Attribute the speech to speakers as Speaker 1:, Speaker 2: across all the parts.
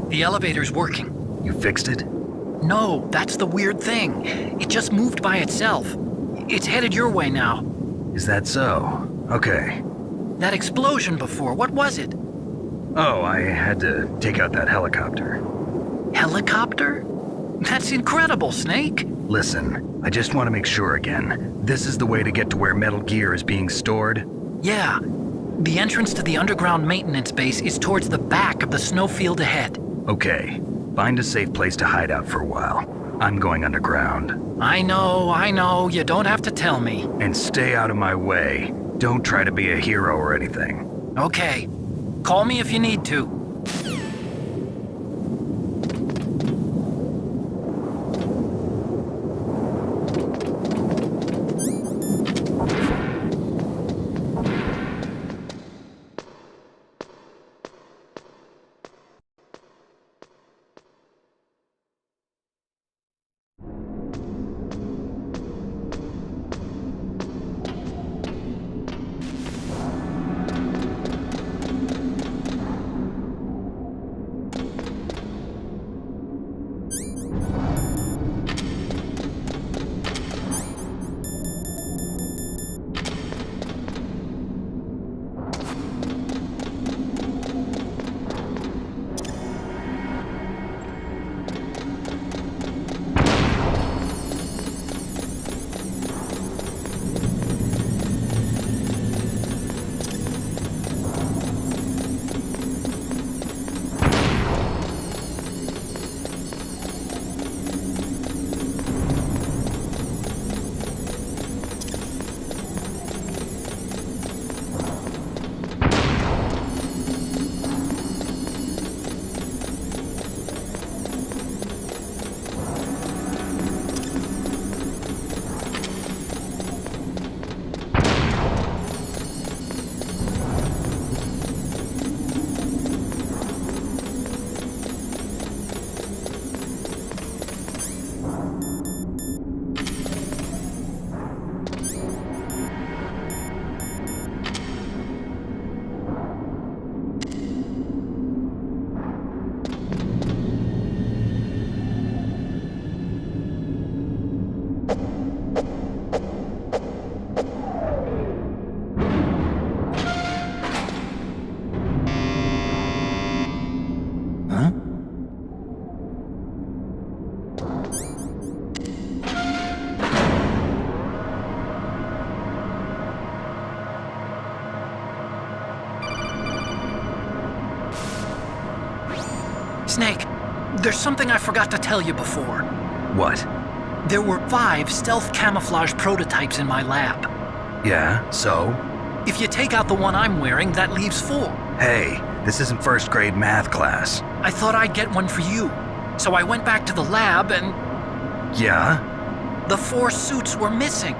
Speaker 1: The elevator's working.
Speaker 2: You fixed it?
Speaker 1: No, that's the weird thing. It just moved by itself. It's headed your way now.
Speaker 2: Is that so? Okay.
Speaker 1: That explosion before, what was it?
Speaker 2: Oh, I had to take out that helicopter.
Speaker 1: Helicopter? That's incredible, Snake.
Speaker 2: Listen, I just want to make sure again. This is the way to get to where Metal Gear is being stored?
Speaker 1: Yeah. The entrance to the underground maintenance base is towards the back of the snowfield ahead.
Speaker 2: Okay. Find a safe place to hide out for a while. I'm going underground.
Speaker 1: I know. You don't have to tell me.
Speaker 2: And stay out of my way. Don't try to be a hero or anything.
Speaker 1: Okay. Call me if you need to. Snake, there's something I forgot to tell you before.
Speaker 2: What?
Speaker 1: There were 5 stealth camouflage prototypes in my lab.
Speaker 2: Yeah, so?
Speaker 1: If you take out the one I'm wearing, that leaves 4.
Speaker 2: Hey, this isn't first grade math class.
Speaker 1: I thought I'd get one for you. So I went back to the lab and...
Speaker 2: Yeah?
Speaker 1: The 4 suits were missing.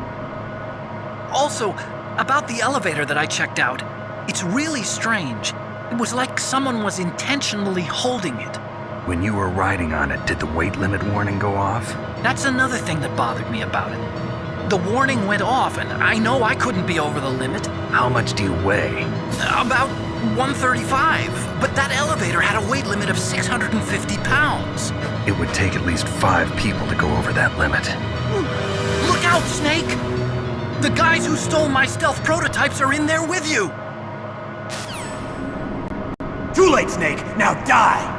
Speaker 1: Also, about the elevator that I checked out, it's really strange. It was like someone was intentionally holding it.
Speaker 2: When you were riding on it, did the weight limit warning go off?
Speaker 1: That's another thing that bothered me about it. The warning went off, and I know I couldn't be over the limit.
Speaker 2: How much do you weigh?
Speaker 1: About 135, but that elevator had a weight limit of 650 pounds.
Speaker 2: It would take at least 5 people to go over that limit.
Speaker 1: Look out, Snake! The guys who stole my stealth prototypes are in there with you!
Speaker 3: Too late, Snake! Now die!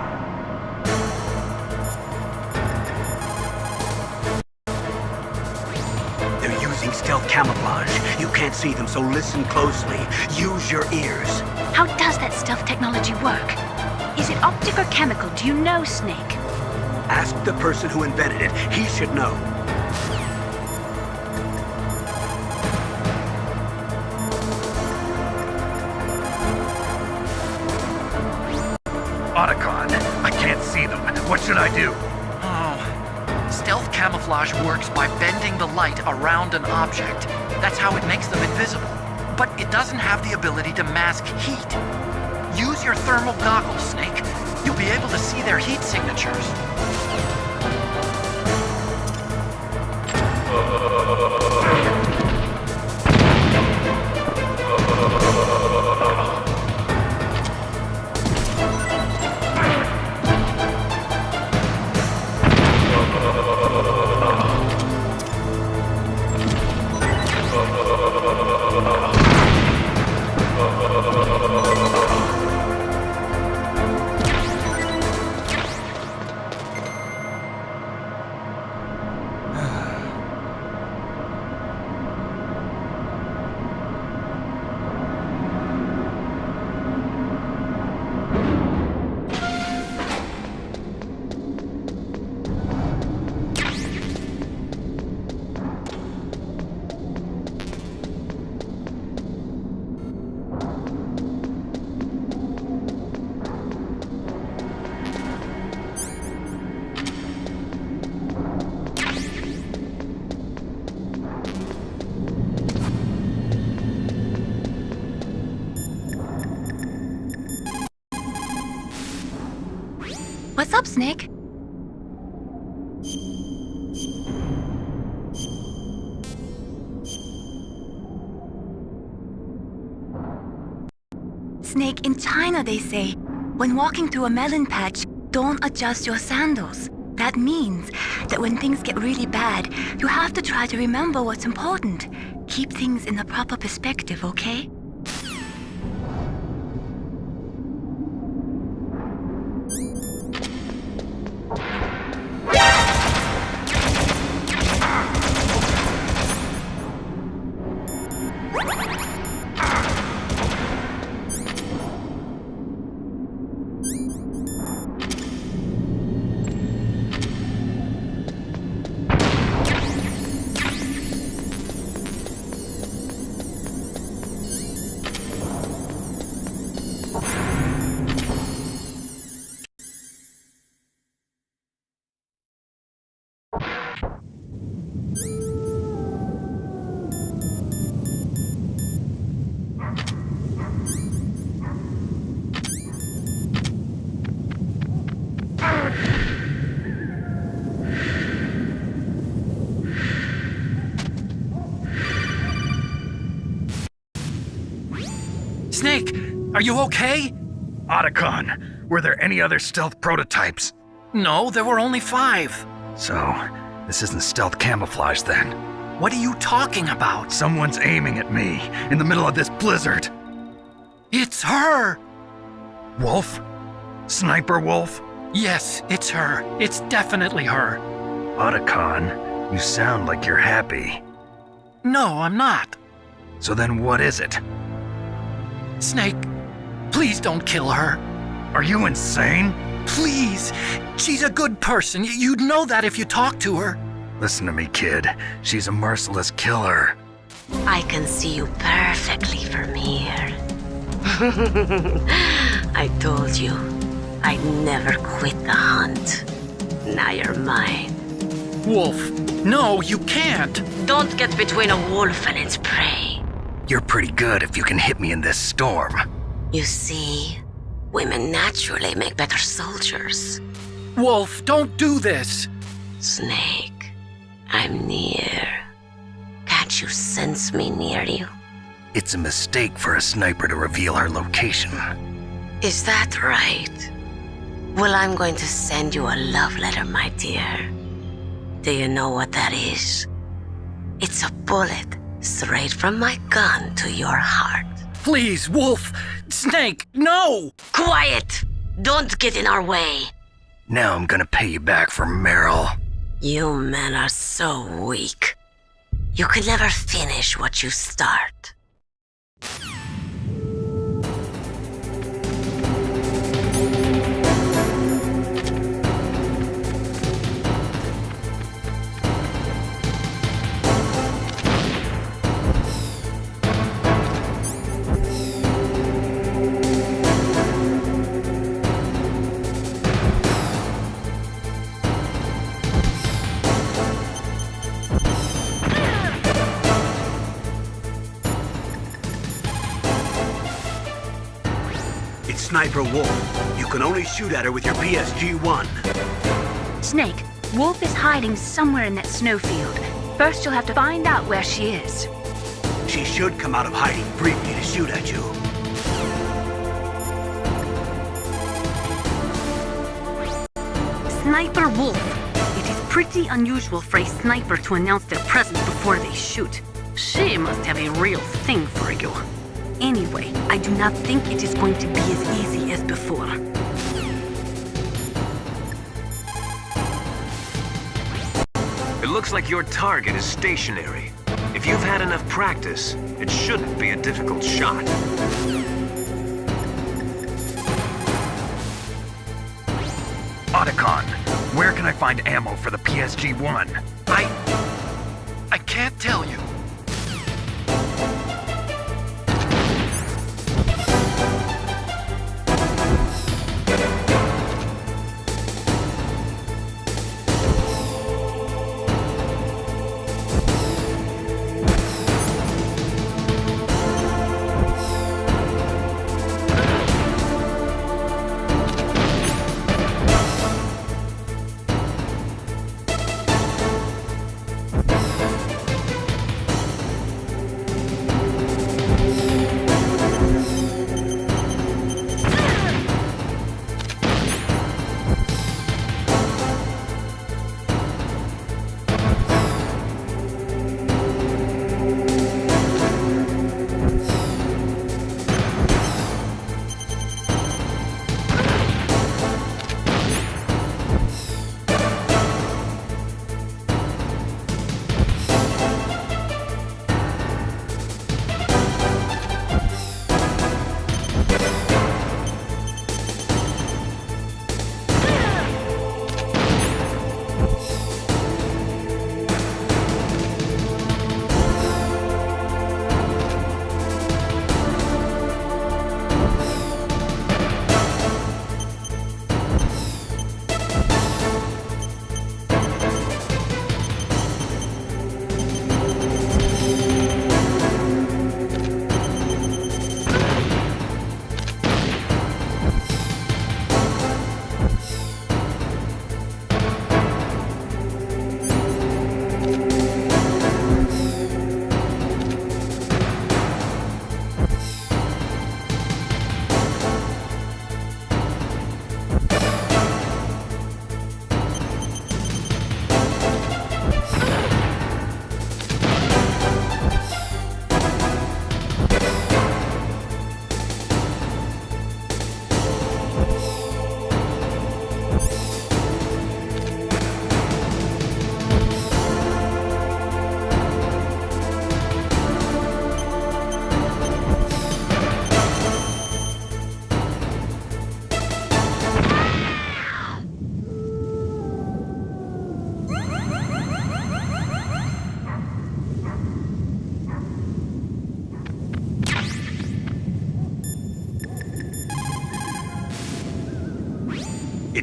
Speaker 3: They're using stealth camouflage. You can't see them, so listen closely. Use your ears.
Speaker 4: How does that stealth technology work? Is it optic or chemical? Do you know, Snake?
Speaker 3: Ask the person who invented it. He should know.
Speaker 2: Otacon, I can't see them. What should I do?
Speaker 1: Oh, stealth camouflage works by bending the light around an object. That's how it makes them invisible. But it doesn't have the ability to mask heat. Use your thermal goggles, Snake. You'll be able to see their heat signatures.
Speaker 4: What's up, Snake? Snake, in China they say, when walking through a melon patch, don't adjust your sandals. That means that when things get really bad, you have to try to remember what's important. Keep things in the proper perspective, okay?
Speaker 1: Snake, are you okay?
Speaker 2: Otacon, were there any other stealth prototypes?
Speaker 1: No, there were only 5.
Speaker 2: So, this isn't stealth camouflage then.
Speaker 1: What are you talking about?
Speaker 2: Someone's aiming at me in the middle of this blizzard.
Speaker 1: It's her!
Speaker 2: Wolf? Sniper Wolf?
Speaker 1: Yes, it's her. It's definitely her.
Speaker 2: Otacon, you sound like you're happy.
Speaker 1: No, I'm not.
Speaker 2: So then what is it?
Speaker 1: Snake, please don't kill her.
Speaker 2: Are you insane?
Speaker 1: Please. She's a good person. You'd know that if you talked to her.
Speaker 2: Listen to me, kid. She's a merciless killer.
Speaker 5: I can see you perfectly from here. I told you, I'd never quit the hunt. Now you're mine.
Speaker 1: Wolf, no, you can't.
Speaker 5: Don't get between a wolf and its prey.
Speaker 2: You're pretty good if you can hit me in this storm.
Speaker 5: You see, women naturally make better soldiers.
Speaker 1: Wolf, don't do this.
Speaker 5: Snake, I'm near. Can't you sense me near you?
Speaker 2: It's a mistake for a sniper to reveal her location.
Speaker 5: Is that right? Well, I'm going to send you a love letter, my dear. Do you know what that is? It's a bullet straight from my gun to your heart.
Speaker 1: Please, Wolf. Snake, no!
Speaker 5: Quiet! Don't get in our way.
Speaker 2: Now I'm gonna pay you back for Meryl.
Speaker 5: You men are so weak. You could never finish what you start.
Speaker 3: Sniper Wolf. You can only shoot at her with your PSG-1.
Speaker 4: Snake, Wolf is hiding somewhere in that snowfield. First, you'll have to find out where she is.
Speaker 3: She should come out of hiding briefly to shoot at you.
Speaker 6: Sniper Wolf. It is pretty unusual for a sniper to announce their presence before they shoot. She must have a real thing for you. Anyway, I do not think it is going to be as easy as before.
Speaker 7: It looks like your target is stationary. If you've had enough practice, it shouldn't be a difficult shot.
Speaker 2: Otacon, where can I find ammo for the PSG-1?
Speaker 1: I can't tell you.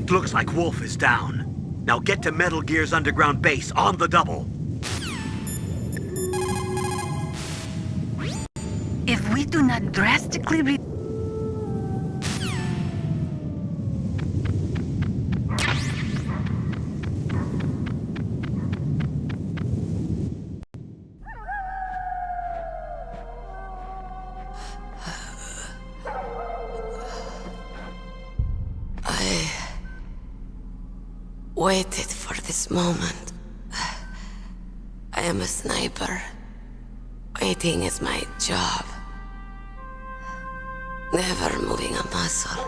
Speaker 3: It looks like Wolf is down. Now get to Metal Gear's underground base on the double.
Speaker 6: If we do not drastically
Speaker 5: I waited for this moment. I am a sniper. Waiting is my job. Never moving a muscle.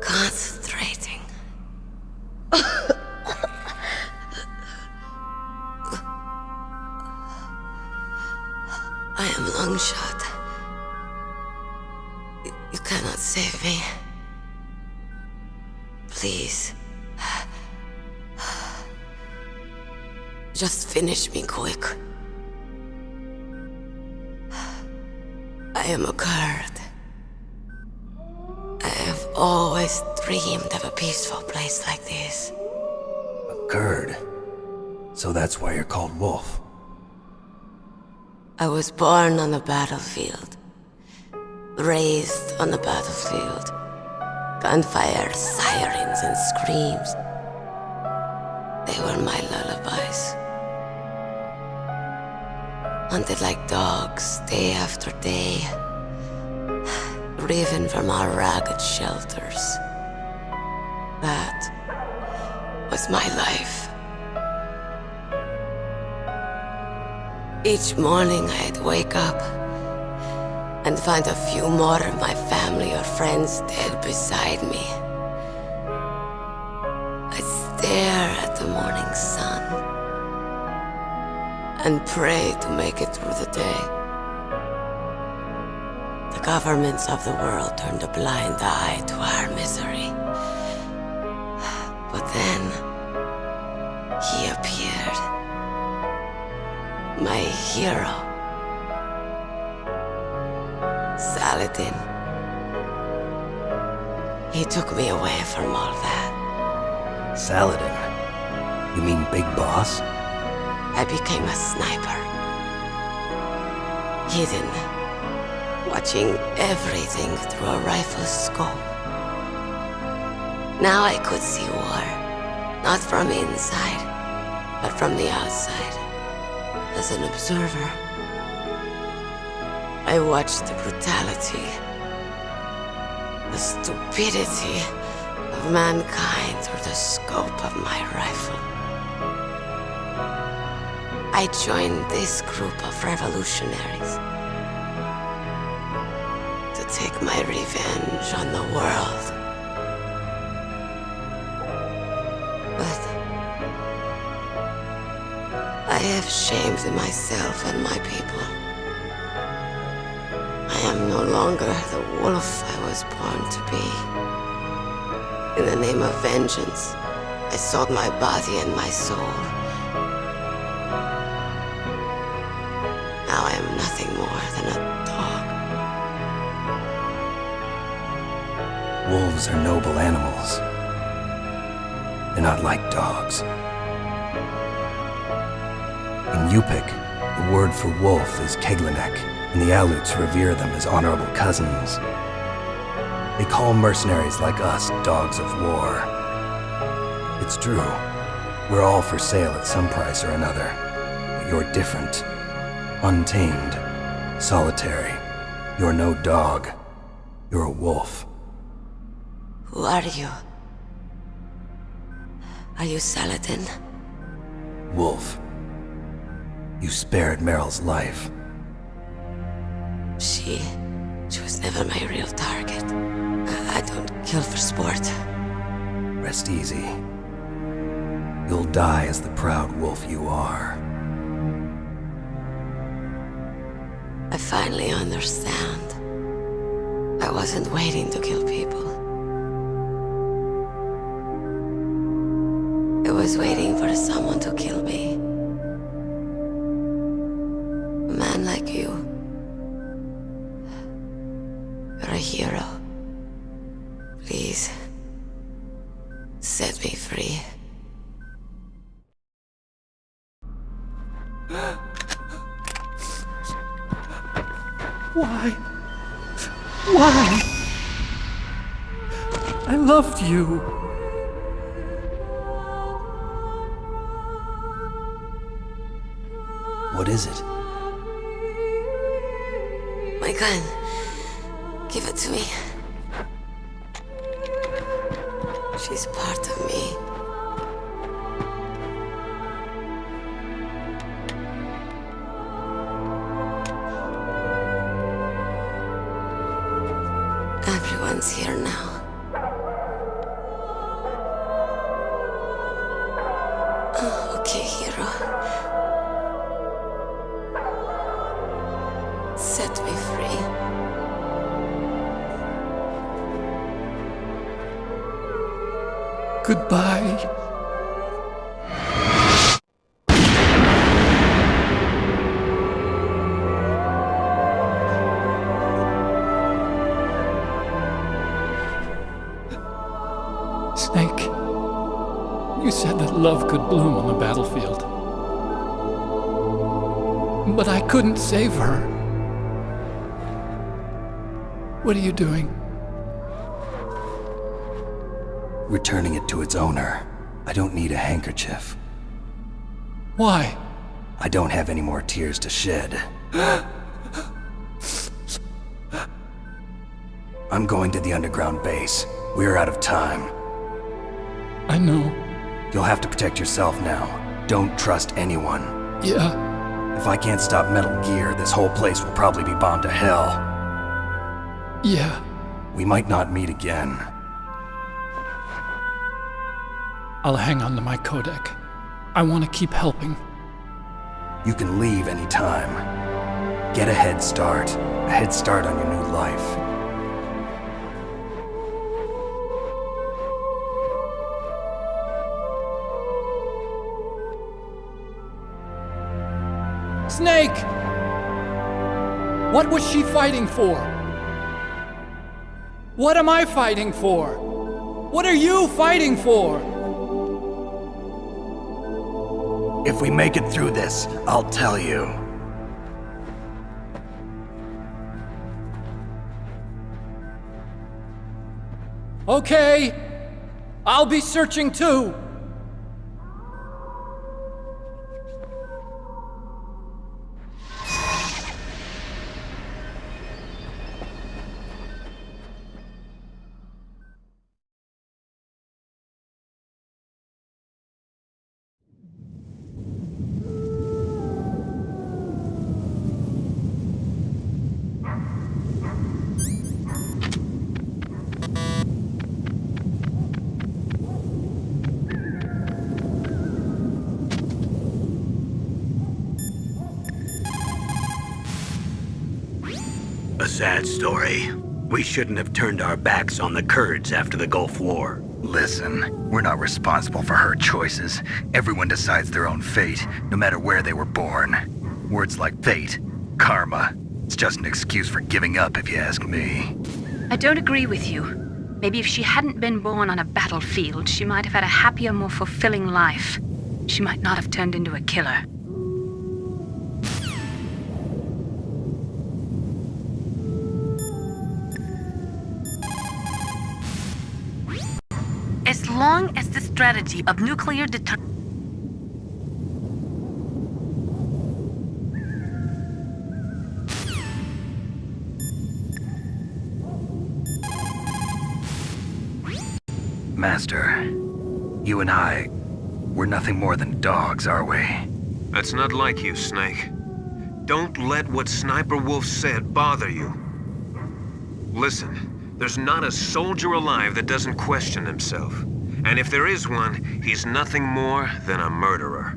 Speaker 5: Concentrating. I am Longshot. You cannot save me. Please. Just finish me quick. I am a Kurd. I have always dreamed of a peaceful place like this.
Speaker 2: A Kurd. So that's why you're called Wolf.
Speaker 5: I was born on the battlefield. Raised on the battlefield. Gunfire, sirens, and screams. They were my lullabies. Hunted like dogs, day after day. Driven from our ragged shelters. That was my life. Each morning I'd wake up and find a few more of my family or friends dead beside me. I'd stare at the morning sun and pray to make it through the day. The governments of the world turned a blind eye to our misery. But then, he appeared. My hero. Saladin. He took me away from all that.
Speaker 2: Saladin? You mean Big Boss?
Speaker 5: I became a sniper. Hidden. Watching everything through a rifle's scope. Now I could see war. Not from inside, but from the outside. As an observer. I watched the brutality, the stupidity of mankind through the scope of my rifle. I joined this group of revolutionaries to take my revenge on the world. But I have shamed myself and my people. I am no longer the wolf I was born to be. In the name of vengeance, I sold my body and my soul. Now I am nothing more than a dog.
Speaker 2: Wolves are noble animals. They're not like dogs. In Yupik, the word for wolf is Keglanek, and the Aleuts revere them as honorable cousins. They call mercenaries like us dogs of war. It's true, we're all for sale at some price or another, but you're different. Untamed, solitary. You're no dog. You're a wolf.
Speaker 5: Who are you? Are you Saladin?
Speaker 2: Wolf. You spared Meryl's life.
Speaker 5: She was never my real target. I don't kill for sport.
Speaker 2: Rest easy. You'll die as the proud wolf you are.
Speaker 5: I finally understand. I wasn't waiting to kill people. I was waiting for someone to kill me. A man like you. You're a hero. Please, Set me free.
Speaker 1: Why? Why? I loved you.
Speaker 2: What is it?
Speaker 5: My gun. Give it to me. She's part of me. Everyone's here now. Oh, okay, hero. Set me free.
Speaker 1: Goodbye. Snake, you said that love could bloom on the battlefield. But I couldn't save her. What are you doing?
Speaker 2: Returning it to its owner. I don't need a handkerchief.
Speaker 1: Why?
Speaker 2: I don't have any more tears to shed. I'm going to the underground base. We're out of time.
Speaker 1: I know.
Speaker 2: You'll have to protect yourself now. Don't trust anyone.
Speaker 1: Yeah.
Speaker 2: If I can't stop Metal Gear, this whole place will probably be bombed to hell.
Speaker 1: Yeah.
Speaker 2: We might not meet again.
Speaker 1: I'll hang on to my codec. I want to keep helping.
Speaker 2: You can leave anytime. Get a head start. A head start on your new life.
Speaker 1: Snake! What was she fighting for? What am I fighting for? What are you fighting for?
Speaker 2: If we make it through this, I'll tell you.
Speaker 1: Okay. I'll be searching too.
Speaker 3: A sad story. We shouldn't have turned our backs on the Kurds after the Gulf War.
Speaker 8: Listen, we're not responsible for her choices. Everyone decides their own fate, no matter where they were born. Words like fate, karma, it's just an excuse for giving up if you ask me.
Speaker 6: I don't agree with you. Maybe if she hadn't been born on a battlefield, she might have had a happier, more fulfilling life. She might not have turned into a killer. As long as the strategy of nuclear
Speaker 8: Master, you and I, we're nothing more than dogs, are we?
Speaker 7: That's not like you, Snake. Don't let what Sniper Wolf said bother you. Listen, there's not a soldier alive that doesn't question himself. And if there is one, he's nothing more than a murderer.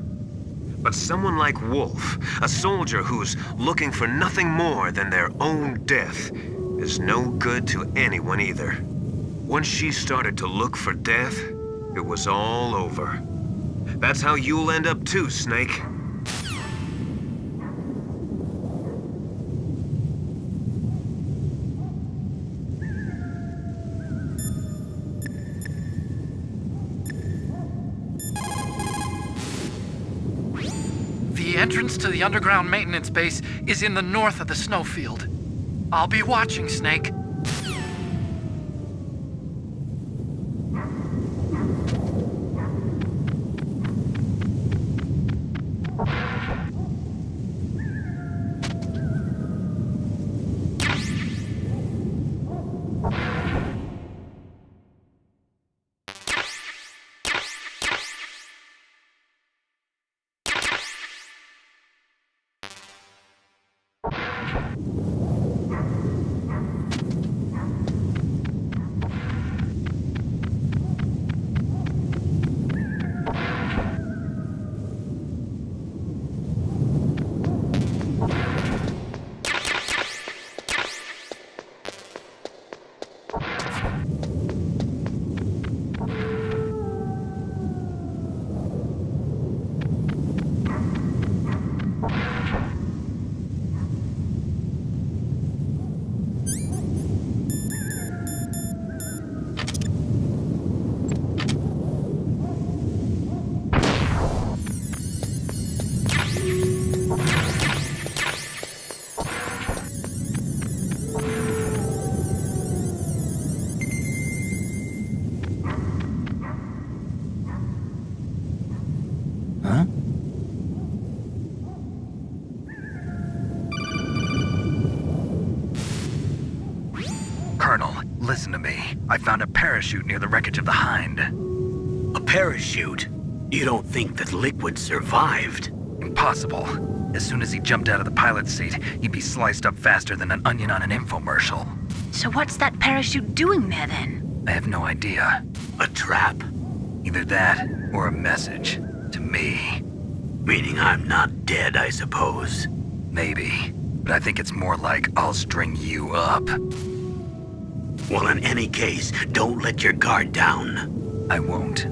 Speaker 7: But someone like Wolf, a soldier who's looking for nothing more than their own death, is no good to anyone either. Once she started to look for death, it was all over. That's how you'll end up too, Snake.
Speaker 1: entrance to the underground maintenance base is in the north of the snowfield. I'll be watching, Snake.
Speaker 8: Colonel, listen to me. I found a parachute near the wreckage of the Hind.
Speaker 3: A parachute? You don't think that Liquid survived?
Speaker 8: Impossible. As soon as he jumped out of the pilot's seat, he'd be sliced up faster than an onion on an infomercial.
Speaker 4: So what's that parachute doing there then?
Speaker 8: I have no idea.
Speaker 3: A trap?
Speaker 8: Either that or a message. To me.
Speaker 3: Meaning I'm not dead, I suppose.
Speaker 8: Maybe. But I think it's more like I'll string you up.
Speaker 3: Well, in any case, don't let your guard down.
Speaker 8: I won't.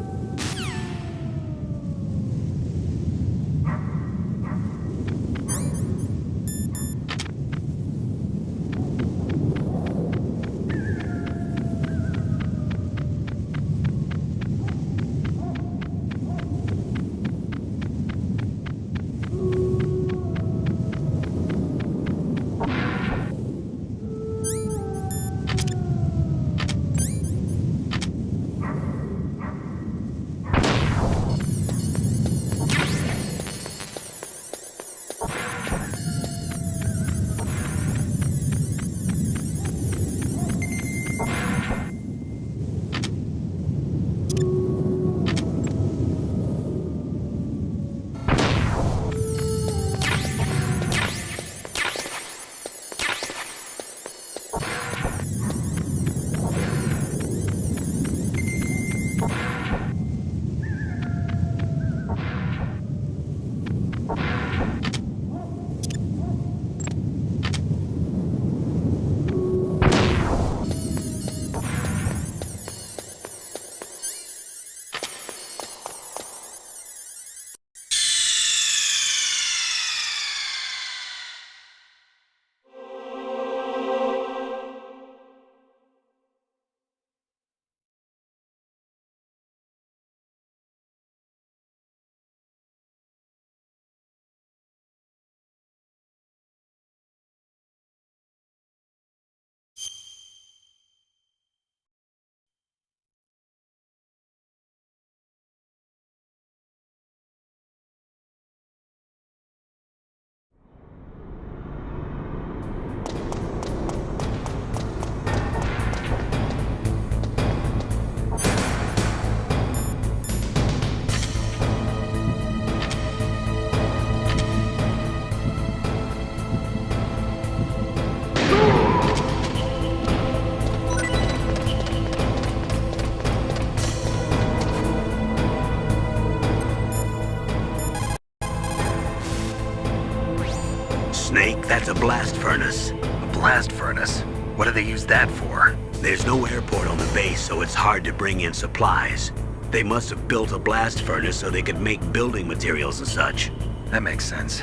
Speaker 3: Snake, that's a blast furnace.
Speaker 8: A blast furnace? What do they use that for?
Speaker 3: There's no airport on the base, so it's hard to bring in supplies. They must have built a blast furnace so they could make building materials and such.
Speaker 8: That makes sense.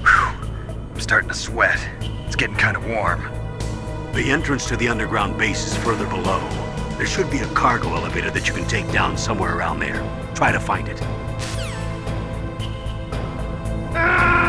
Speaker 8: Whew. I'm starting to sweat. It's getting kind of warm.
Speaker 3: The entrance to the underground base is further below. There should be a cargo elevator that you can take down somewhere around there. Try to find it.
Speaker 1: Ah!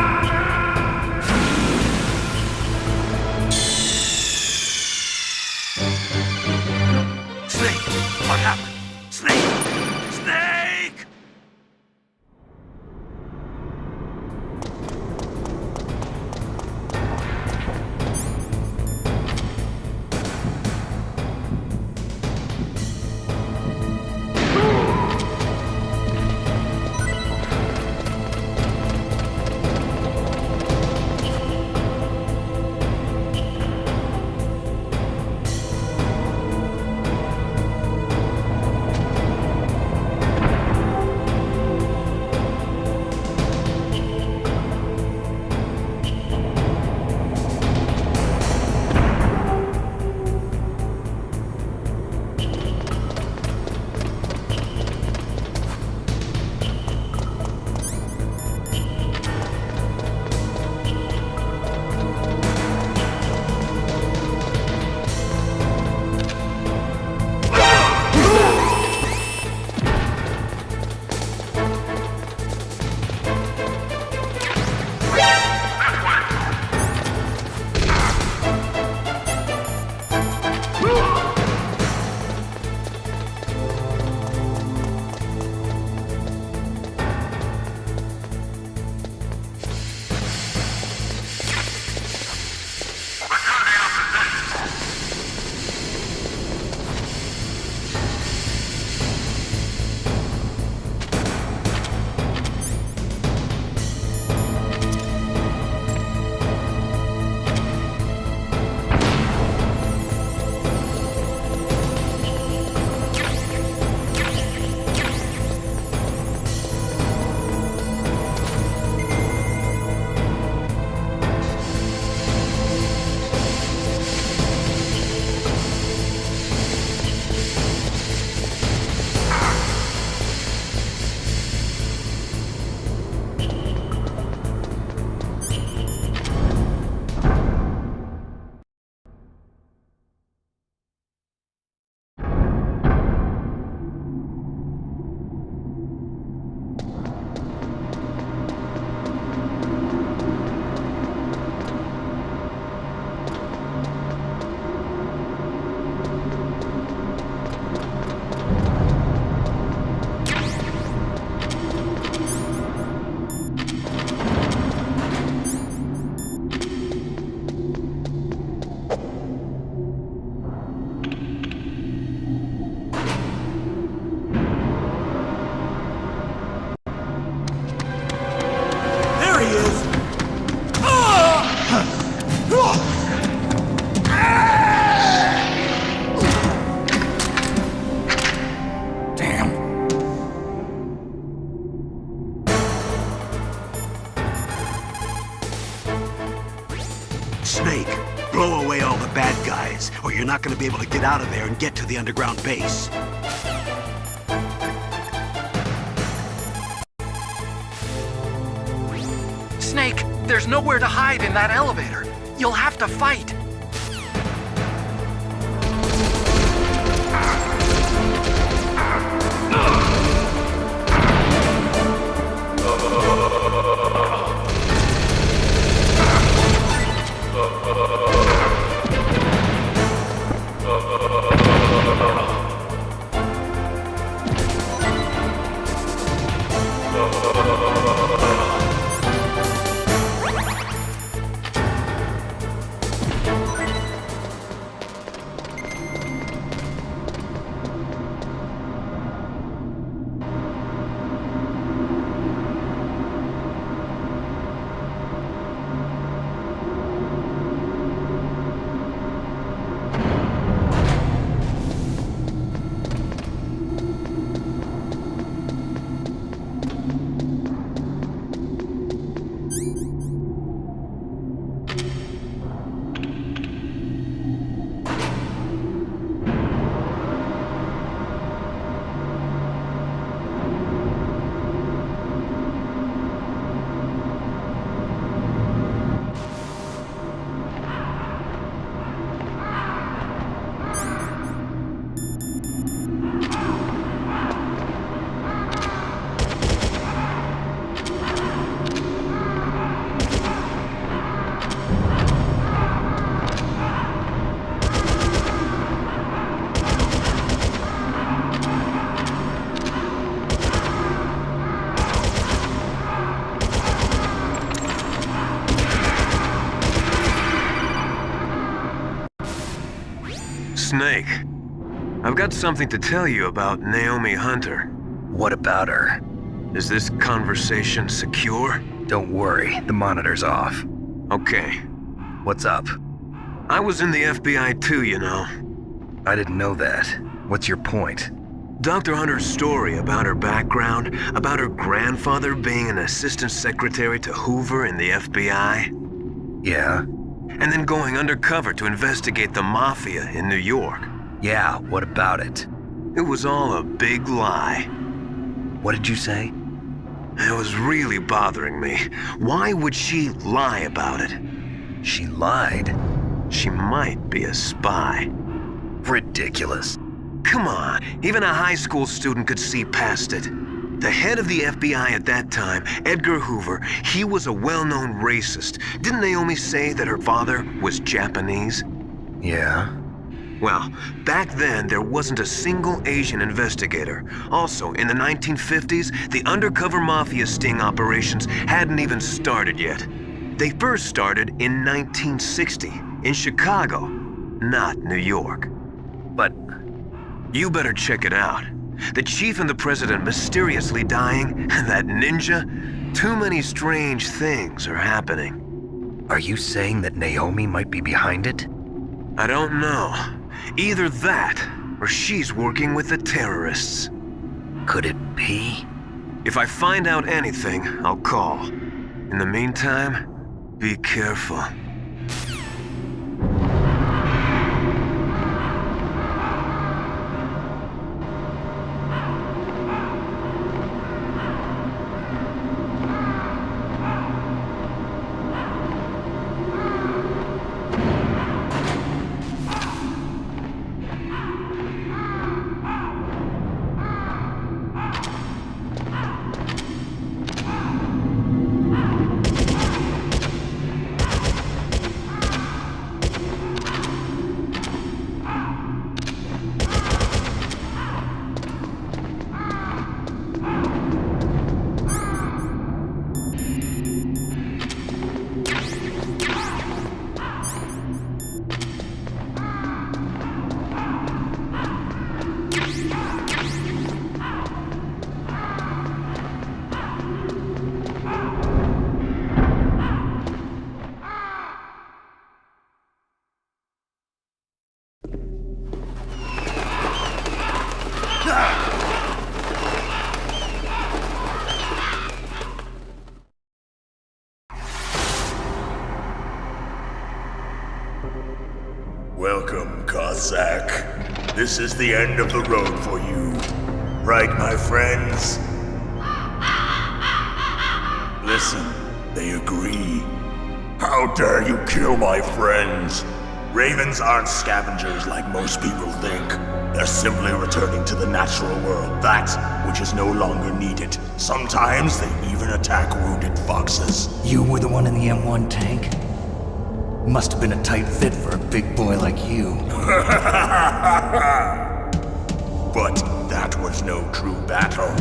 Speaker 3: Snake, blow away all the bad guys, or you're not gonna be able to get out of there and get to the underground base.
Speaker 1: Snake, there's nowhere to hide in that elevator. You'll have to fight.
Speaker 7: Snake, I've got something to tell you about Naomi Hunter.
Speaker 8: What about her?
Speaker 7: Is this conversation secure?
Speaker 8: Don't worry, the monitor's off.
Speaker 7: Okay.
Speaker 8: What's up?
Speaker 7: I was in the FBI too, you know.
Speaker 8: I didn't know that. What's your point?
Speaker 7: Dr. Hunter's story about her background, about her grandfather being an assistant secretary to Hoover in the FBI.
Speaker 8: Yeah?
Speaker 7: And then going undercover to investigate the mafia in New York.
Speaker 8: Yeah, what about it?
Speaker 7: It was all a big lie.
Speaker 8: What did you say?
Speaker 7: It was really bothering me. Why would she lie about it?
Speaker 8: She lied?
Speaker 7: She might be a spy.
Speaker 8: Ridiculous.
Speaker 7: Come on, even a high school student could see past it. The head of the FBI at that time, Edgar Hoover, he was a well-known racist. Didn't Naomi say that her father was Japanese?
Speaker 8: Yeah?
Speaker 7: Well, back then there wasn't a single Asian investigator. Also, in the 1950s, the undercover mafia sting operations hadn't even started yet. They first started in 1960, in Chicago, not New York.
Speaker 8: But
Speaker 7: you better check it out. The chief and the president mysteriously dying, that ninja, too many strange things are happening.
Speaker 8: are you saying that Naomi might be behind it?
Speaker 7: I don't know. Either that, or she's working with the terrorists.
Speaker 8: Could it be?
Speaker 7: If I find out anything, I'll call. In the meantime, be careful.
Speaker 9: Welcome, Cossack. This is the end of the road for you. Right, my friends? Listen, they agree. How dare you kill my friends? Ravens aren't scavengers like most people think. They're simply returning to the natural world, that which is no longer needed. Sometimes they even attack wounded foxes.
Speaker 2: You were the one in the M1 tank? Must have been a tight fit for a big boy like you.
Speaker 9: But that was no true battle.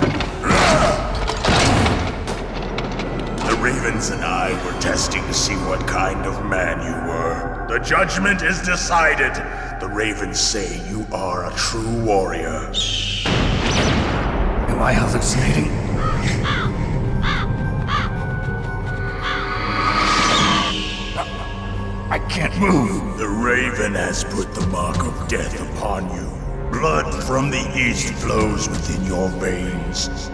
Speaker 9: The Ravens and I were testing to see what kind of man you were. The judgment is decided. The Ravens say you are a true warrior.
Speaker 2: Am I hallucinating? I can't move.
Speaker 9: The Raven has put the mark of death upon you. Blood from the east flows within your veins.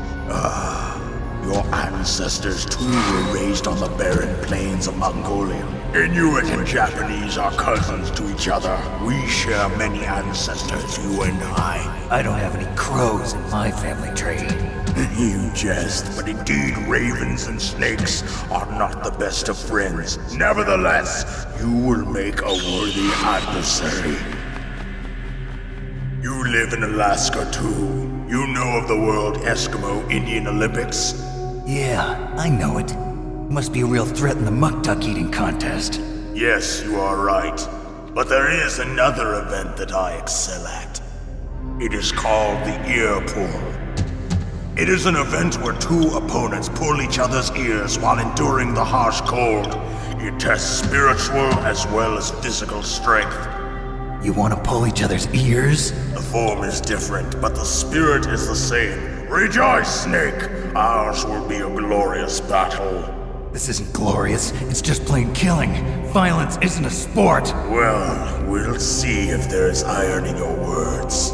Speaker 9: Your ancestors too were raised on the barren plains of Mongolia. Inuit and Japanese are cousins to each other. We share many ancestors, you and I.
Speaker 2: I don't have any crows in my family tree.
Speaker 9: You jest, but indeed ravens and snakes are not the best of friends. Nevertheless, you will make a worthy adversary. You live in Alaska too. You know of the World Eskimo Indian Olympics?
Speaker 2: Yeah, I know it. Must be a real threat in the muck duck eating contest.
Speaker 9: Yes, you are right. But there is another event that I excel at. It is called the ear pull. It is an event where two opponents pull each other's ears while enduring the harsh cold. It tests spiritual as well as physical strength.
Speaker 2: You want to pull each other's ears?
Speaker 9: The form is different, but the spirit is the same. Rejoice, Snake! Ours will be a glorious battle.
Speaker 2: This isn't glorious, it's just plain killing. Violence isn't a sport.
Speaker 9: Well, we'll see if there's iron in your words.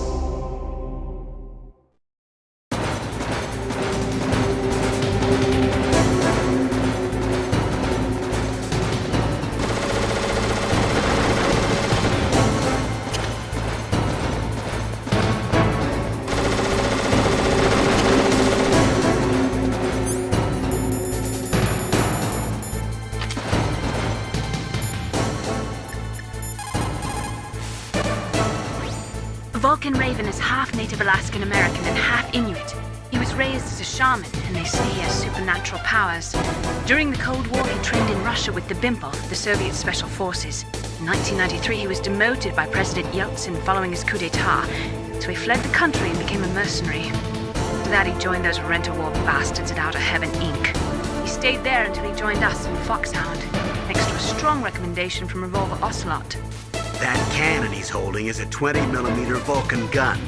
Speaker 6: Vulcan Raven is half Native Alaskan American and half Inuit. He was raised as a shaman, and they say he has supernatural powers. During the Cold War, he trained in Russia with the BIMPL, the Soviet Special Forces. In 1993, he was demoted by President Yeltsin following his coup d'etat, so he fled the country and became a mercenary. After that, he joined those Rent-A-War bastards at Outer Heaven, Inc. He stayed there until he joined us in Foxhound, thanks to a strong recommendation from Revolver Ocelot.
Speaker 3: That cannon he's holding is a 20mm Vulcan gun.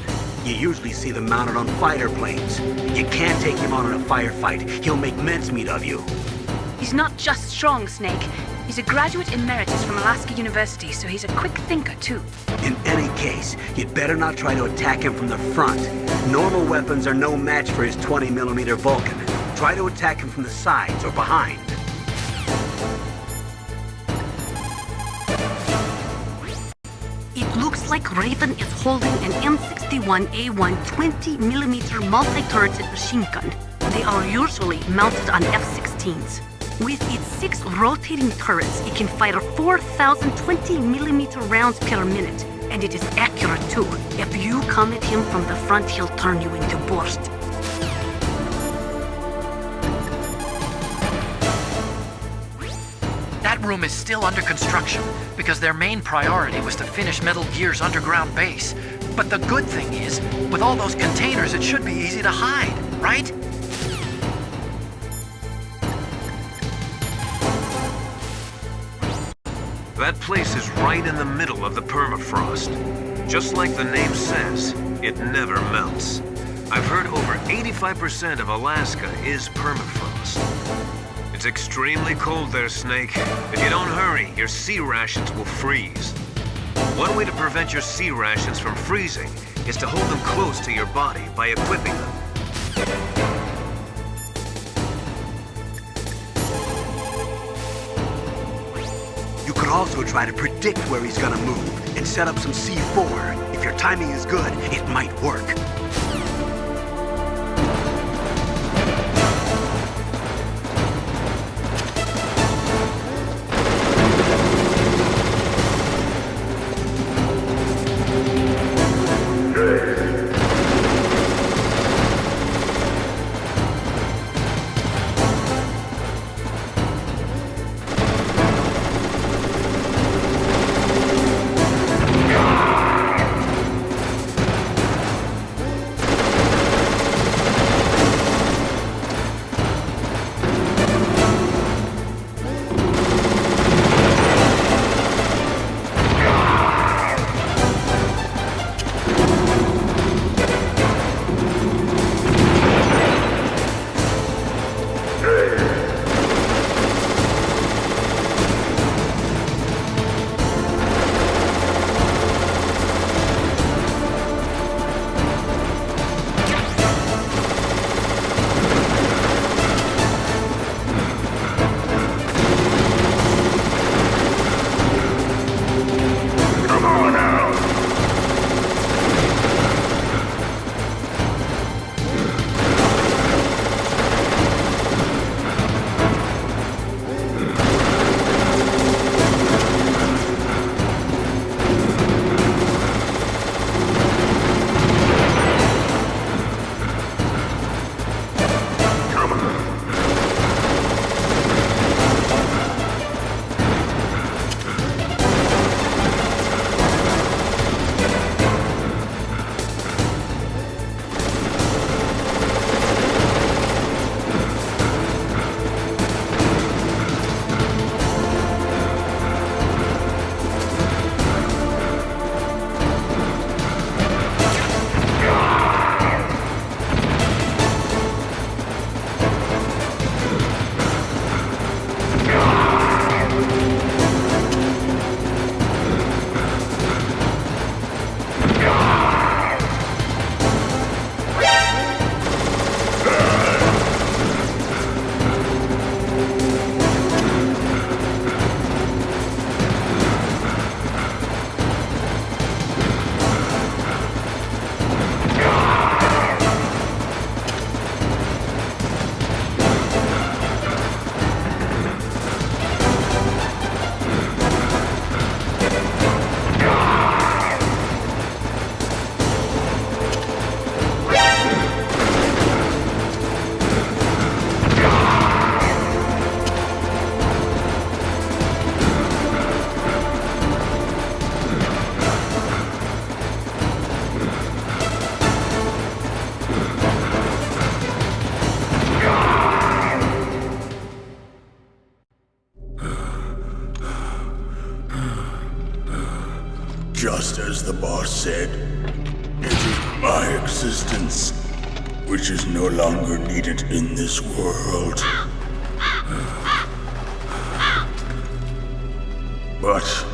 Speaker 3: You usually see them mounted on fighter planes. You can't take him on in a firefight. He'll make mincemeat of you.
Speaker 6: He's not just strong, Snake. He's a graduate emeritus from Alaska University, so he's a quick thinker, too.
Speaker 3: In any case, you'd better not try to attack him from the front. Normal weapons are no match for his 20mm Vulcan. Try to attack him from the sides or behind.
Speaker 6: It looks like Raven is holding an M61A1 20mm multi-turreted machine gun. They are usually mounted on F-16s. With its 6 rotating turrets, it can fire 4,000 20mm rounds per minute. And it is accurate too. If you come at him from the front, he'll turn you into burst.
Speaker 1: That room is still under construction because their main priority was to finish Metal Gear's underground base. But the good thing is, with all those containers, it should be easy to hide, right?
Speaker 7: That place is right in the middle of the permafrost. Just like the name says, it never melts. I've heard over 85% of Alaska is permafrost. It's extremely cold there, Snake. If you don't hurry, your sea rations will freeze. One way to prevent your sea rations from freezing is to hold them close to your body by equipping them. You could also try to predict where he's gonna move
Speaker 3: and set up some C4. If your timing is good, it might work.
Speaker 9: Just as the boss said, it is my existence which is no longer needed in this world. But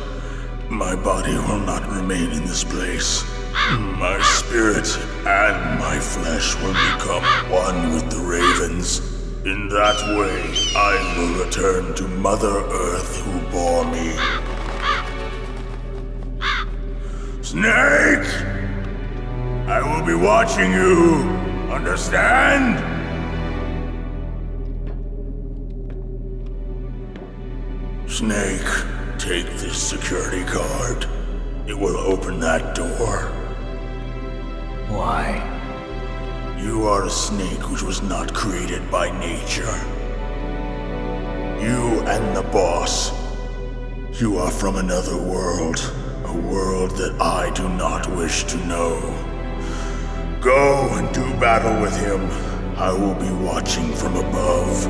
Speaker 9: my body will not remain in this place. My spirit and my flesh will become one with the ravens. In that way, I will return to Mother Earth who bore me. Snake! I will be watching you. Understand? Snake, take this security card. It will open that door.
Speaker 2: Why?
Speaker 9: You are a snake which was not created by nature. You and the boss. You are from another world. A world that I do not wish to know. Go and do battle with him. I will be watching from above.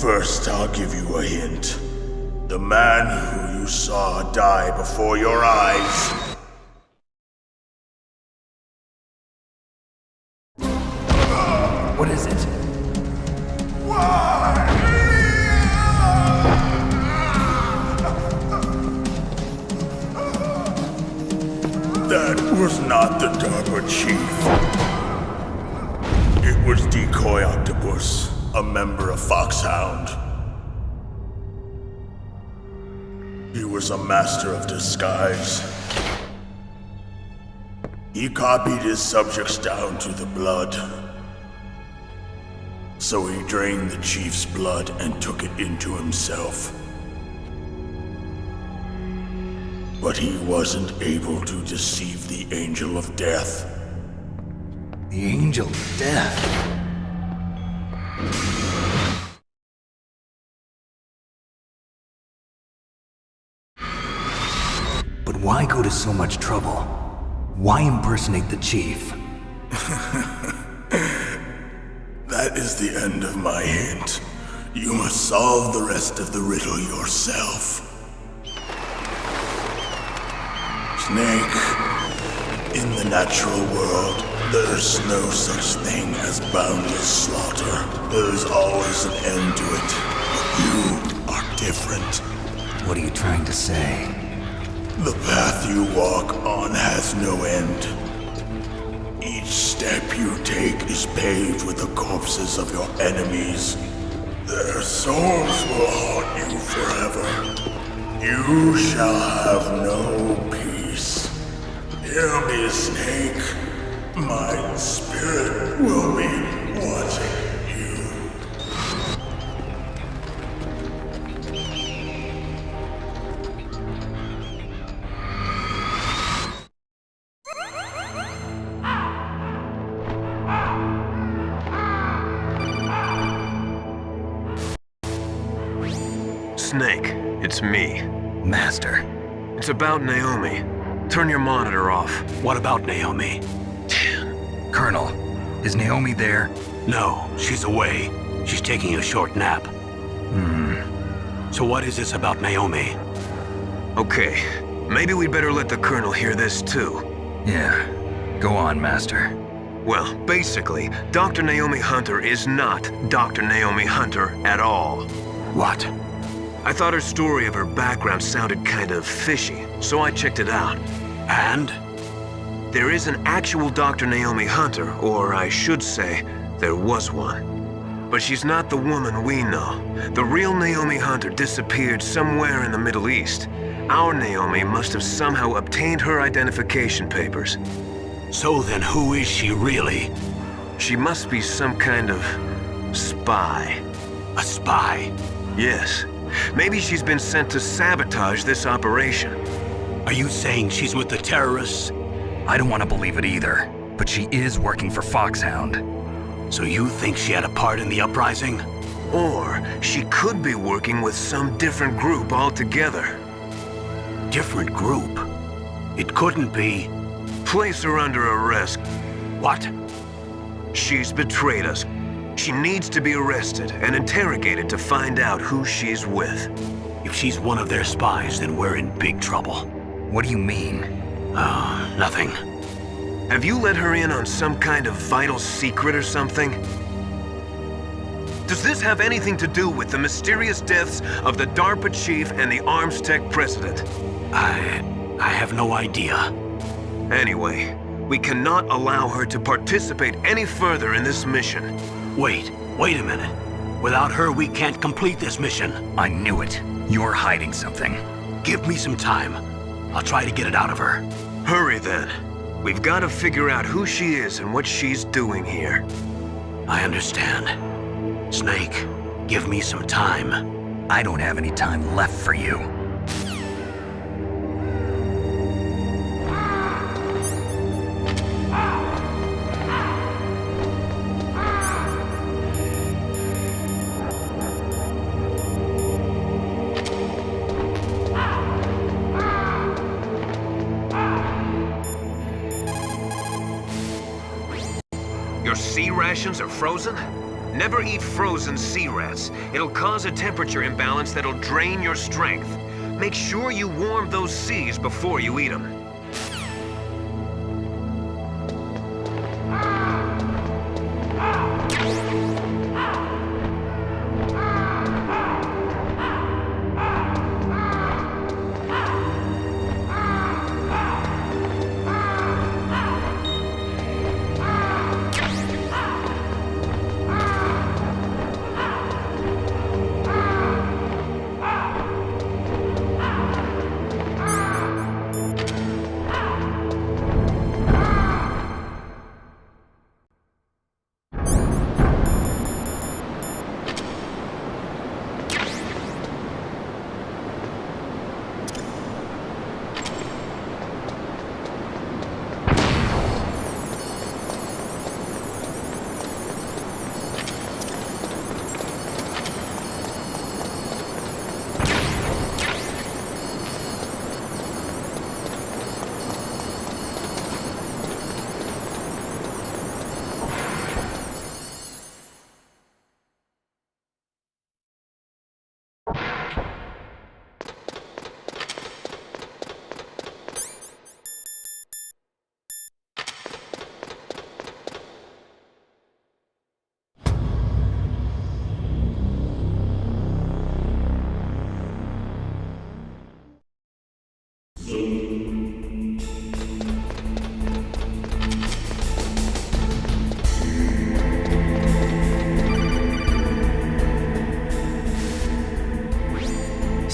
Speaker 9: First, I'll give you a hint. The man who you saw die before your eyes.
Speaker 2: What is it?
Speaker 9: That was not the DARPA chief. It was Decoy Octopus, a member of Foxhound. He was a master of disguise. He copied his subjects down to the blood. So he drained the chief's blood and took it into himself. But he wasn't able to deceive the Angel of Death.
Speaker 2: The Angel of Death. But why go to so much trouble? Why impersonate the chief?
Speaker 9: That is the end of my hint. You must solve the rest of the riddle yourself. Snake, in the natural world, there's no such thing as boundless slaughter. There's always an end to it. But you are different.
Speaker 2: What are you trying to say?
Speaker 9: The path you walk on has no end. Each step you take is paved with the corpses of your enemies. Their souls will haunt you forever. You shall have no peace. Hear me, Snake. My spirit will be watching you.
Speaker 7: Snake, it's me.
Speaker 8: Master.
Speaker 7: It's about Naomi. Turn your monitor off.
Speaker 3: What about Naomi?
Speaker 8: Colonel, is Naomi there?
Speaker 3: No, she's away. She's taking a short nap. So what is this about Naomi?
Speaker 7: Okay, maybe we'd better let the Colonel hear this too.
Speaker 8: Yeah. Go on, Master.
Speaker 7: Well, basically, Dr. Naomi Hunter is not Dr. Naomi Hunter at all.
Speaker 3: What?
Speaker 7: I thought her story of her background sounded kind of fishy, so I checked it out.
Speaker 3: And?
Speaker 7: There is an actual Dr. Naomi Hunter, or I should say, there was one. But she's not the woman we know. The real Naomi Hunter disappeared somewhere in the Middle East. Our Naomi must have somehow obtained her identification papers.
Speaker 3: So then who is she really?
Speaker 7: She must be some kind of spy.
Speaker 3: A spy?
Speaker 7: Yes. Maybe she's been sent to sabotage this operation.
Speaker 3: Are you saying she's with the terrorists?
Speaker 8: I don't want to believe it either, but she is working for Foxhound.
Speaker 3: So you think she had a part in the uprising?
Speaker 7: Or she could be working with some different group altogether.
Speaker 3: Different group? It couldn't be.
Speaker 7: Place her under arrest.
Speaker 3: What?
Speaker 7: She's betrayed us. She needs to be arrested and interrogated to find out who she's with.
Speaker 3: If she's one of their spies, then we're in big trouble.
Speaker 8: What do you mean?
Speaker 3: Nothing.
Speaker 7: Have you let her in on some kind of vital secret or something? Does this have anything to do with the mysterious deaths of the DARPA chief and the Arms Tech president?
Speaker 3: I have no idea.
Speaker 7: Anyway, we cannot allow her to participate any further in this mission.
Speaker 3: Wait a minute. Without her, we can't complete this mission.
Speaker 8: I knew it. You're hiding something.
Speaker 3: Give me some time. I'll try to get it out of her.
Speaker 7: Hurry then. We've got to figure out who she is and what she's doing here.
Speaker 3: I understand. Snake, give me some time.
Speaker 8: I don't have any time left for you.
Speaker 7: Your sea rations are frozen? Never eat frozen sea rats. It'll cause a temperature imbalance that'll drain your strength. Make sure you warm those seas before you eat them.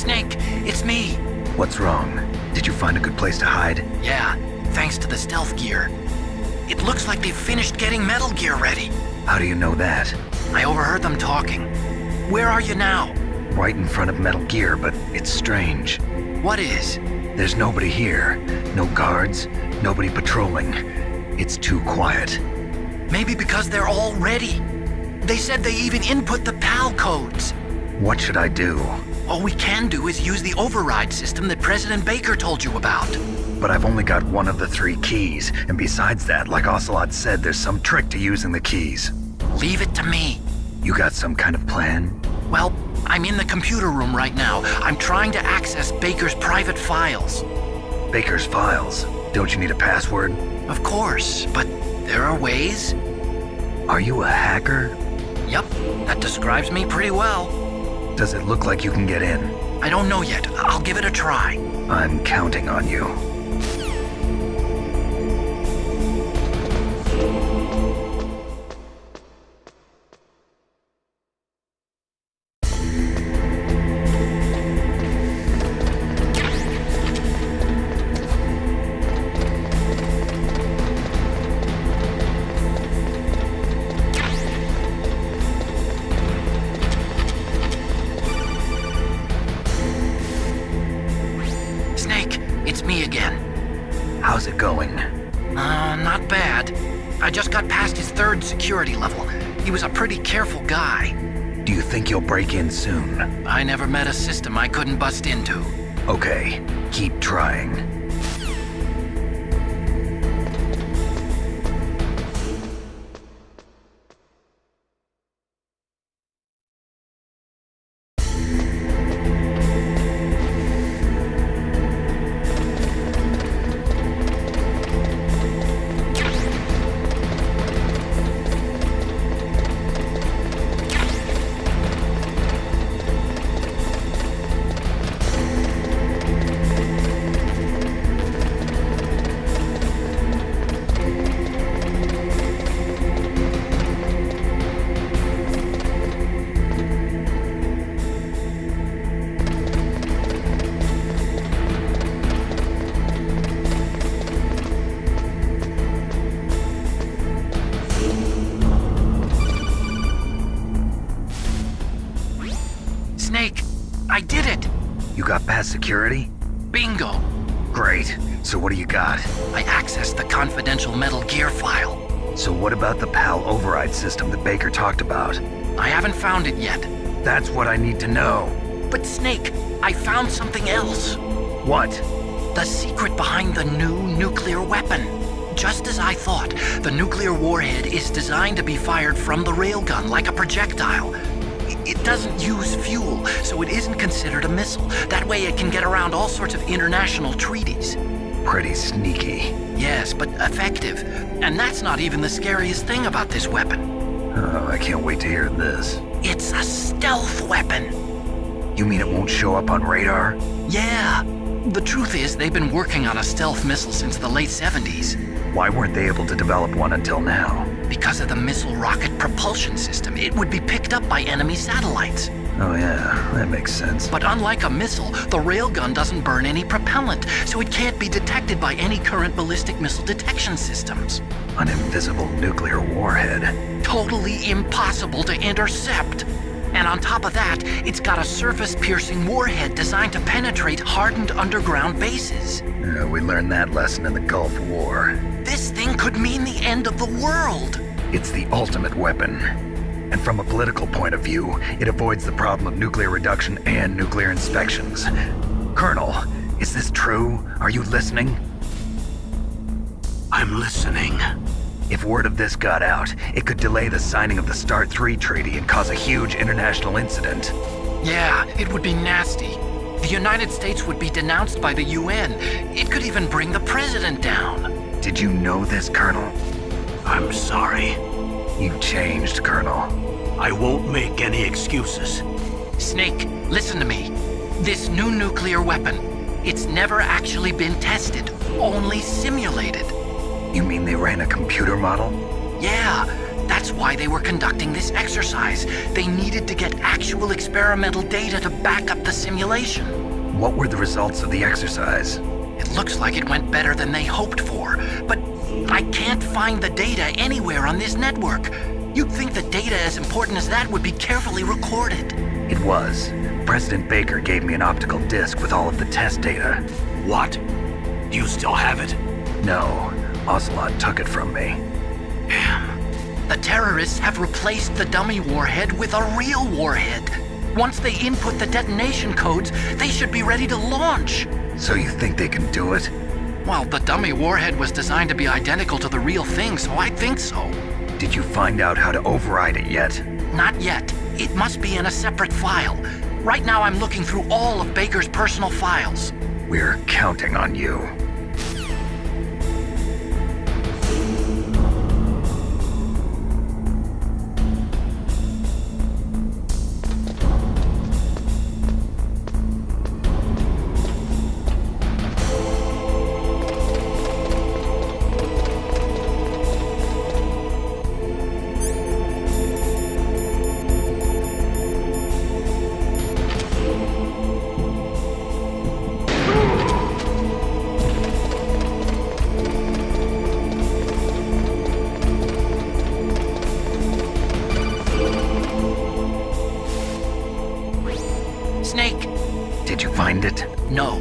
Speaker 1: Snake, it's me.
Speaker 8: What's wrong? Did you find a good place to hide?
Speaker 1: Yeah, thanks to the stealth gear. It looks like they've finished getting Metal Gear ready.
Speaker 8: How do you know that?
Speaker 1: I overheard them talking. Where are you now?
Speaker 8: Right in front of Metal Gear, but it's strange.
Speaker 1: What is?
Speaker 8: There's nobody here. No guards, nobody patrolling. It's too quiet.
Speaker 1: Maybe because they're all ready. They said they even input the PAL codes.
Speaker 8: What should I do?
Speaker 1: All we can do is use the override system that President Baker told you about.
Speaker 8: But I've only got one of the 3 keys, and besides that, like Ocelot said, there's some trick to using the keys.
Speaker 1: Leave it to me.
Speaker 8: You got some kind of plan?
Speaker 1: Well, I'm in the computer room right now. I'm trying to access Baker's private files.
Speaker 8: Baker's files? Don't you need a password?
Speaker 1: Of course, but there are ways.
Speaker 8: Are you a hacker?
Speaker 1: Yep, that describes me pretty well.
Speaker 8: Does it look like you can get in?
Speaker 1: I don't know yet. I'll give it a try.
Speaker 8: I'm counting on you.
Speaker 1: It's me again.
Speaker 8: How's it going?
Speaker 1: Not bad. I just got past his 3rd security level. He was a pretty careful guy.
Speaker 8: Do you think you'll break in soon?
Speaker 1: I never met a system I couldn't bust into.
Speaker 8: Okay, keep trying.
Speaker 1: Snake, I did it!
Speaker 8: You got past security?
Speaker 1: Bingo!
Speaker 8: Great. So what do you got?
Speaker 1: I accessed the confidential Metal Gear file.
Speaker 8: So what about the PAL override system that Baker talked about?
Speaker 1: I haven't found it yet.
Speaker 8: That's what I need to know.
Speaker 1: But Snake, I found something else.
Speaker 8: What?
Speaker 1: The secret behind the new nuclear weapon. Just as I thought, the nuclear warhead is designed to be fired from the railgun like a projectile. It doesn't use fuel, so it isn't considered a missile. That way it can get around all sorts of international treaties.
Speaker 8: Pretty sneaky.
Speaker 1: Yes, but effective. And that's not even the scariest thing about this weapon.
Speaker 8: Oh, I can't wait to hear this.
Speaker 1: It's a stealth weapon.
Speaker 8: You mean it won't show up on radar?
Speaker 1: Yeah. The truth is, they've been working on a stealth missile since the late 70s.
Speaker 8: Why weren't they able to develop one until now?
Speaker 1: Because of the missile rocket propulsion system, it would be picked up by enemy satellites.
Speaker 8: Oh yeah, that makes sense.
Speaker 1: But unlike a missile, the railgun doesn't burn any propellant, so it can't be detected by any current ballistic missile detection systems.
Speaker 8: An invisible nuclear warhead.
Speaker 1: Totally impossible to intercept. And on top of that, it's got a surface-piercing warhead designed to penetrate hardened underground bases.
Speaker 8: We learned that lesson in the Gulf War.
Speaker 1: This thing could mean the end of the world.
Speaker 8: It's the ultimate weapon. And from a political point of view, it avoids the problem of nuclear reduction and nuclear inspections. Colonel, is this true? Are you listening?
Speaker 3: I'm listening.
Speaker 8: If word of this got out, it could delay the signing of the START 3 treaty and cause a huge international incident.
Speaker 1: Yeah, it would be nasty. The United States would be denounced by the UN. It could even bring the president down.
Speaker 8: Did you know this, Colonel?
Speaker 3: I'm sorry.
Speaker 8: You've changed, Colonel.
Speaker 3: I won't make any excuses.
Speaker 1: Snake, listen to me. This new nuclear weapon, it's never actually been tested, only simulated.
Speaker 8: You mean they ran a computer model?
Speaker 1: Yeah, That's why they were conducting this exercise. They needed to get actual experimental data to back up the simulation.
Speaker 8: What were the results of the exercise?
Speaker 1: It looks like it went better than they hoped for, but I can't find the data anywhere on this network. You'd think the data as important as that would be carefully recorded.
Speaker 8: It was. President Baker gave me an optical disc with all of the test data.
Speaker 3: What? Do you still have it?
Speaker 8: No, Ocelot took it from me.
Speaker 1: The terrorists have replaced the dummy warhead with a real warhead. Once they input the detonation codes, they should be ready to launch.
Speaker 8: So you think they can do it?
Speaker 1: Well, the dummy warhead was designed to be identical to the real thing, so I think so.
Speaker 8: Did you find out how to override it yet?
Speaker 1: Not yet. It must be in a separate file. Right now I'm looking through all of Baker's personal files.
Speaker 8: We're counting on you.
Speaker 1: Snake!
Speaker 8: Did you find it?
Speaker 1: No,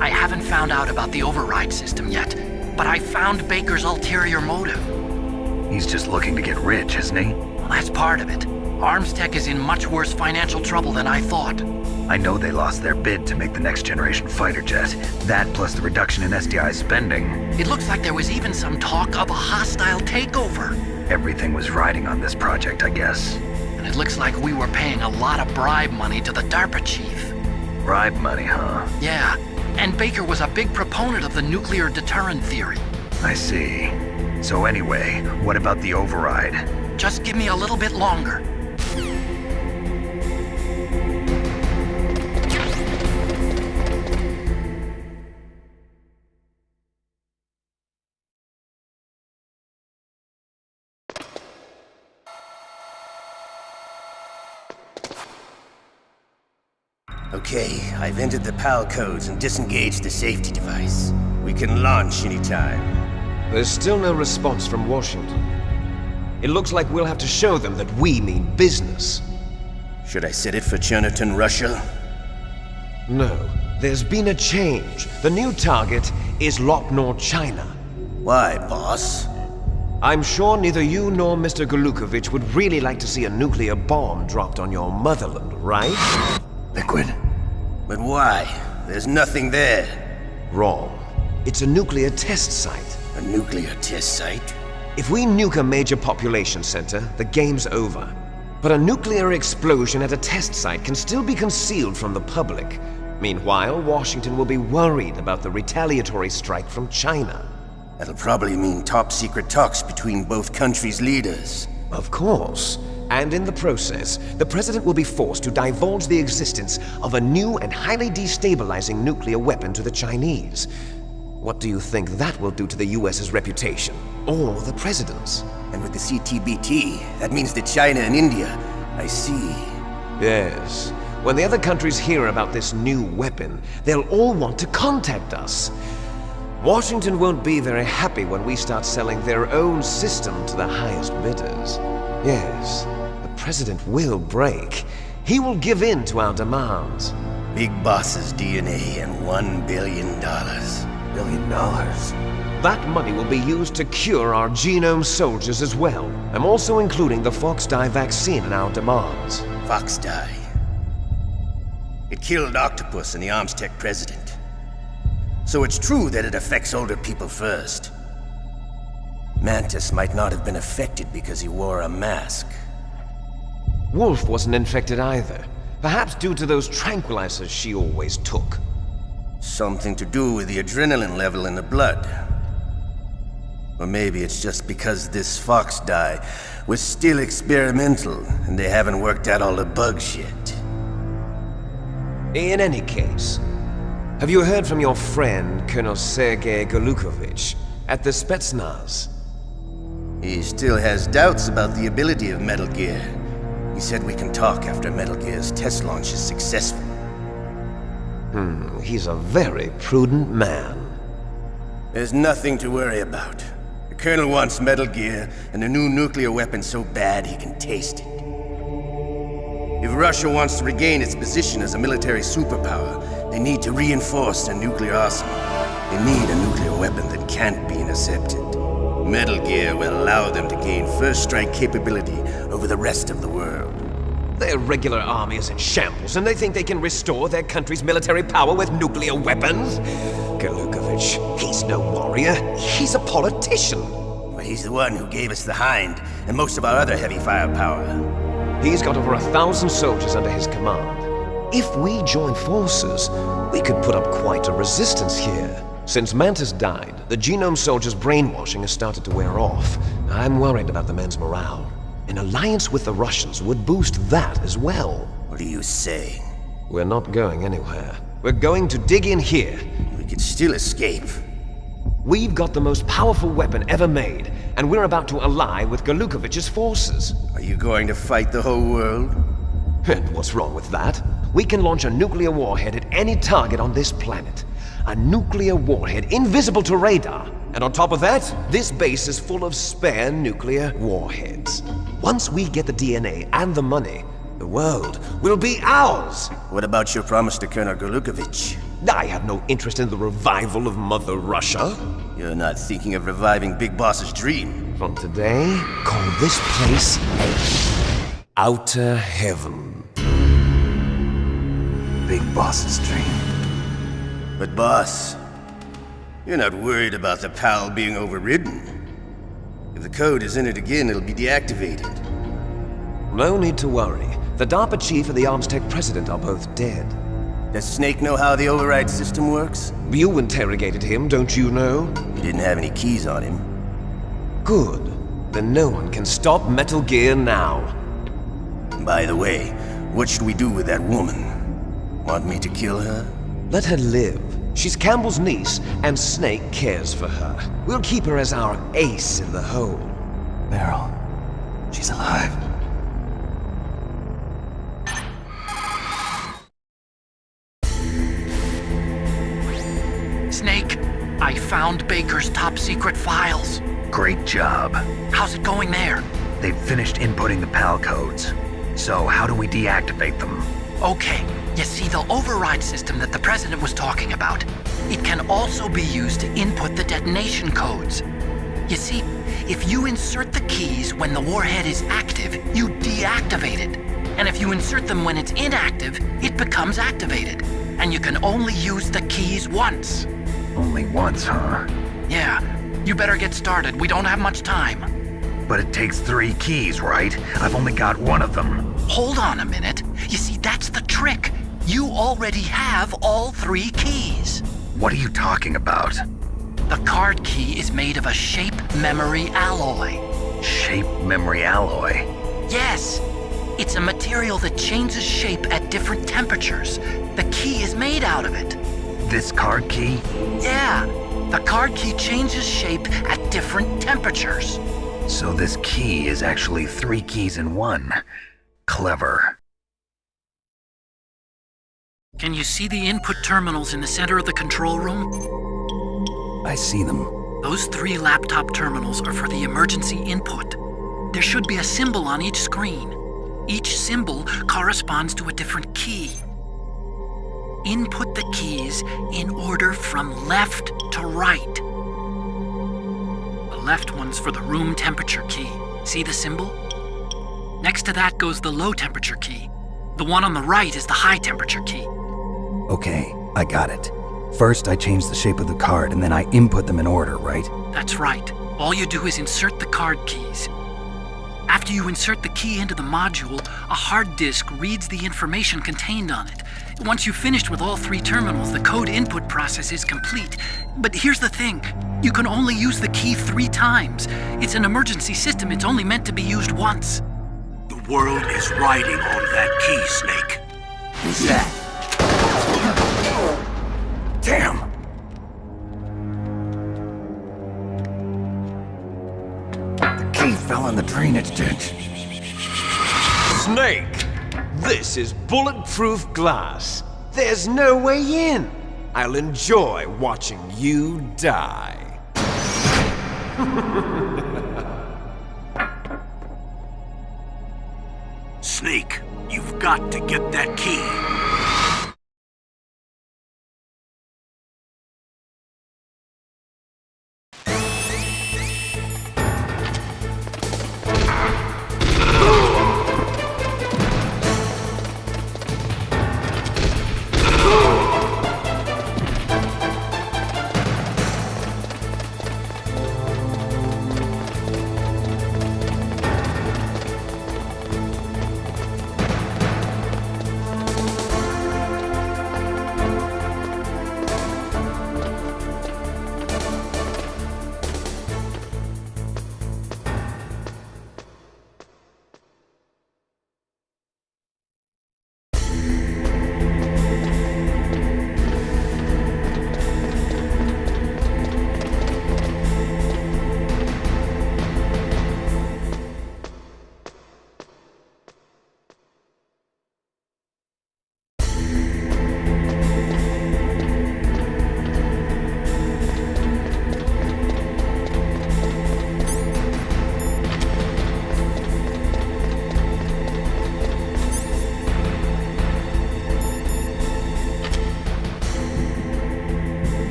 Speaker 1: I haven't found out about the override system yet, but I found Baker's ulterior motive.
Speaker 8: He's just looking to get rich, isn't he?
Speaker 1: Well, that's part of it. Armstech is in much worse financial trouble than I thought.
Speaker 8: I know they lost their bid to make the next generation fighter jet. That plus the reduction in SDI spending.
Speaker 1: It looks like there was even some talk of a hostile takeover.
Speaker 8: Everything was riding on this project, I guess.
Speaker 1: And it looks like we were paying a lot of bribe money to the DARPA chief.
Speaker 8: Bribe money, huh?
Speaker 1: Yeah, and Baker was a big proponent of the nuclear deterrent theory.
Speaker 8: I see. So anyway, what about the override?
Speaker 1: Just give me a little bit longer.
Speaker 10: Okay, I've entered the PAL codes and disengaged the safety device. We can launch anytime.
Speaker 7: There's still no response from Washington. It looks like we'll have to show them that we mean business.
Speaker 10: Should I set it for Cherniton, Russia?
Speaker 7: No, there's been a change. The new target is Lopnor, China.
Speaker 10: Why, boss?
Speaker 7: I'm sure neither you nor Mr. Golukovich would really like to see a nuclear bomb dropped on your motherland, right?
Speaker 8: Liquid.
Speaker 10: But why? There's nothing there.
Speaker 7: Wrong. It's a nuclear test site.
Speaker 10: A nuclear test site?
Speaker 7: If we nuke a major population center, the game's over. But a nuclear explosion at a test site can still be concealed from the public. Meanwhile, Washington will be worried about the retaliatory strike from China.
Speaker 10: That'll probably mean top-secret talks between both countries' leaders.
Speaker 7: Of course. And in the process, the president will be forced to divulge the existence of a new and highly destabilizing nuclear weapon to the Chinese. What do you think that will do to the US's reputation? Or the president's?
Speaker 10: And with the CTBT, that means that China and India. I see.
Speaker 7: Yes. When the other countries hear about this new weapon, they'll all want to contact us. Washington won't be very happy when we start selling their own system to the highest bidders. Yes, the president will break. He will give in to our demands.
Speaker 10: Big Boss's DNA and $1 billion.
Speaker 2: $1 billion?
Speaker 7: That money will be used to cure our genome soldiers as well. I'm also including the Fox-Die vaccine in our demands.
Speaker 10: Fox-Die. It killed Octopus and the Armstech president. So it's true that it affects older people first. Mantis might not have been affected because he wore a mask.
Speaker 7: Wolf wasn't infected either. Perhaps due to those tranquilizers she always took.
Speaker 10: Something to do with the adrenaline level in the blood. Or maybe it's just because this Fox-Die was still experimental and they haven't worked out all the bugs yet.
Speaker 7: In any case, have you heard from your friend, Colonel Sergei Golukovich, at the Spetsnaz?
Speaker 10: He still has doubts about the ability of Metal Gear. He said we can talk after Metal Gear's test launch is successful.
Speaker 7: He's a very prudent man.
Speaker 10: There's nothing to worry about. The Colonel wants Metal Gear and a new nuclear weapon so bad he can taste it. If Russia wants to regain its position as a military superpower, they need to reinforce their nuclear arsenal. They need a nuclear weapon that can't be intercepted. Metal Gear will allow them to gain first strike capability over the rest of the world.
Speaker 7: Their regular army is in shambles, and they think they can restore their country's military power with nuclear weapons? Galukovich, he's no warrior. He's a politician.
Speaker 10: But he's the one who gave us the Hind and most of our other heavy firepower.
Speaker 7: He's got over 1,000 soldiers under his command. If we join forces, we could put up quite a resistance here. Since Mantis died, the Genome Soldier's brainwashing has started to wear off. I'm worried about the men's morale. An alliance with the Russians would boost that as well.
Speaker 10: What are you saying?
Speaker 7: We're not going anywhere. We're going to dig in here.
Speaker 10: We could still escape.
Speaker 7: We've got the most powerful weapon ever made, and we're about to ally with Galukovich's forces.
Speaker 10: Are you going to fight the whole world?
Speaker 7: And what's wrong with that? We can launch a nuclear warhead at any target on this planet. A nuclear warhead invisible to radar. And on top of that, this base is full of spare nuclear warheads. Once we get the DNA and the money, the world will be ours!
Speaker 10: What about your promise to Colonel Galukovich?
Speaker 7: I have no interest in the revival of Mother Russia.
Speaker 10: You're not thinking of reviving Big Boss's dream.
Speaker 7: From today, call this place Outer Heaven.
Speaker 2: Big Boss's dream.
Speaker 10: But boss, you're not worried about the PAL being overridden. If the code is entered again, it'll be deactivated.
Speaker 7: No need to worry. The DARPA chief and the Arms Tech president are both dead.
Speaker 10: Does Snake know how the override system works?
Speaker 7: You interrogated him, don't you know?
Speaker 10: He didn't have any keys on him.
Speaker 7: Good. Then no one can stop Metal Gear now.
Speaker 10: By the way, what should we do with that woman? Want me to kill her?
Speaker 7: Let her live. She's Campbell's niece, and Snake cares for her. We'll keep her as our ace in the hole.
Speaker 2: Meryl, she's alive.
Speaker 1: Snake, I found Baker's top secret files.
Speaker 8: Great job.
Speaker 1: How's it going there?
Speaker 8: They've finished inputting the PAL codes. So how do we deactivate them?
Speaker 1: Okay, you see the override system that the president was talking about. It can also be used to input the detonation codes. You see, if you insert the keys when the warhead is active, you deactivate it. And if you insert them when it's inactive, it becomes activated. And you can only use the keys once.
Speaker 8: Only once, huh?
Speaker 1: Yeah, you better get started. We don't have much time.
Speaker 8: But it takes 3 keys, right? I've only got one of them.
Speaker 1: Hold on a minute. You see, that's the trick. You already have all 3 keys.
Speaker 8: What are you talking about?
Speaker 1: The card key is made of a shape memory alloy.
Speaker 8: Shape memory alloy?
Speaker 1: Yes. It's a material that changes shape at different temperatures. The key is made out of it.
Speaker 8: This card key?
Speaker 1: Yeah. The card key changes shape at different temperatures.
Speaker 8: So this key is actually 3 keys in one. Clever.
Speaker 1: Can you see the input terminals in the center of the control room?
Speaker 2: I see them.
Speaker 1: Those 3 laptop terminals are for the emergency input. There should be a symbol on each screen. Each symbol corresponds to a different key. Input the keys in order from left to right. The left one's for the room temperature key. See the symbol? Next to that goes the low temperature key. The one on the right is the high temperature key.
Speaker 2: Okay, I got it. First, I change the shape of the card, and then I input them in order, right?
Speaker 1: That's right. All you do is insert the card keys. After you insert the key into the module, a hard disk reads the information contained on it. Once you've finished with all 3 terminals, the code input process is complete. But here's the thing. You can only use the key 3 times. It's an emergency system. It's only meant to be used once.
Speaker 3: The world is riding on that key, Snake.
Speaker 10: Who's that?
Speaker 8: Damn! The
Speaker 2: the drainage ditch.
Speaker 11: Snake! This is bulletproof glass. There's no way in. I'll enjoy watching you die.
Speaker 3: Snake, you've got to get that key.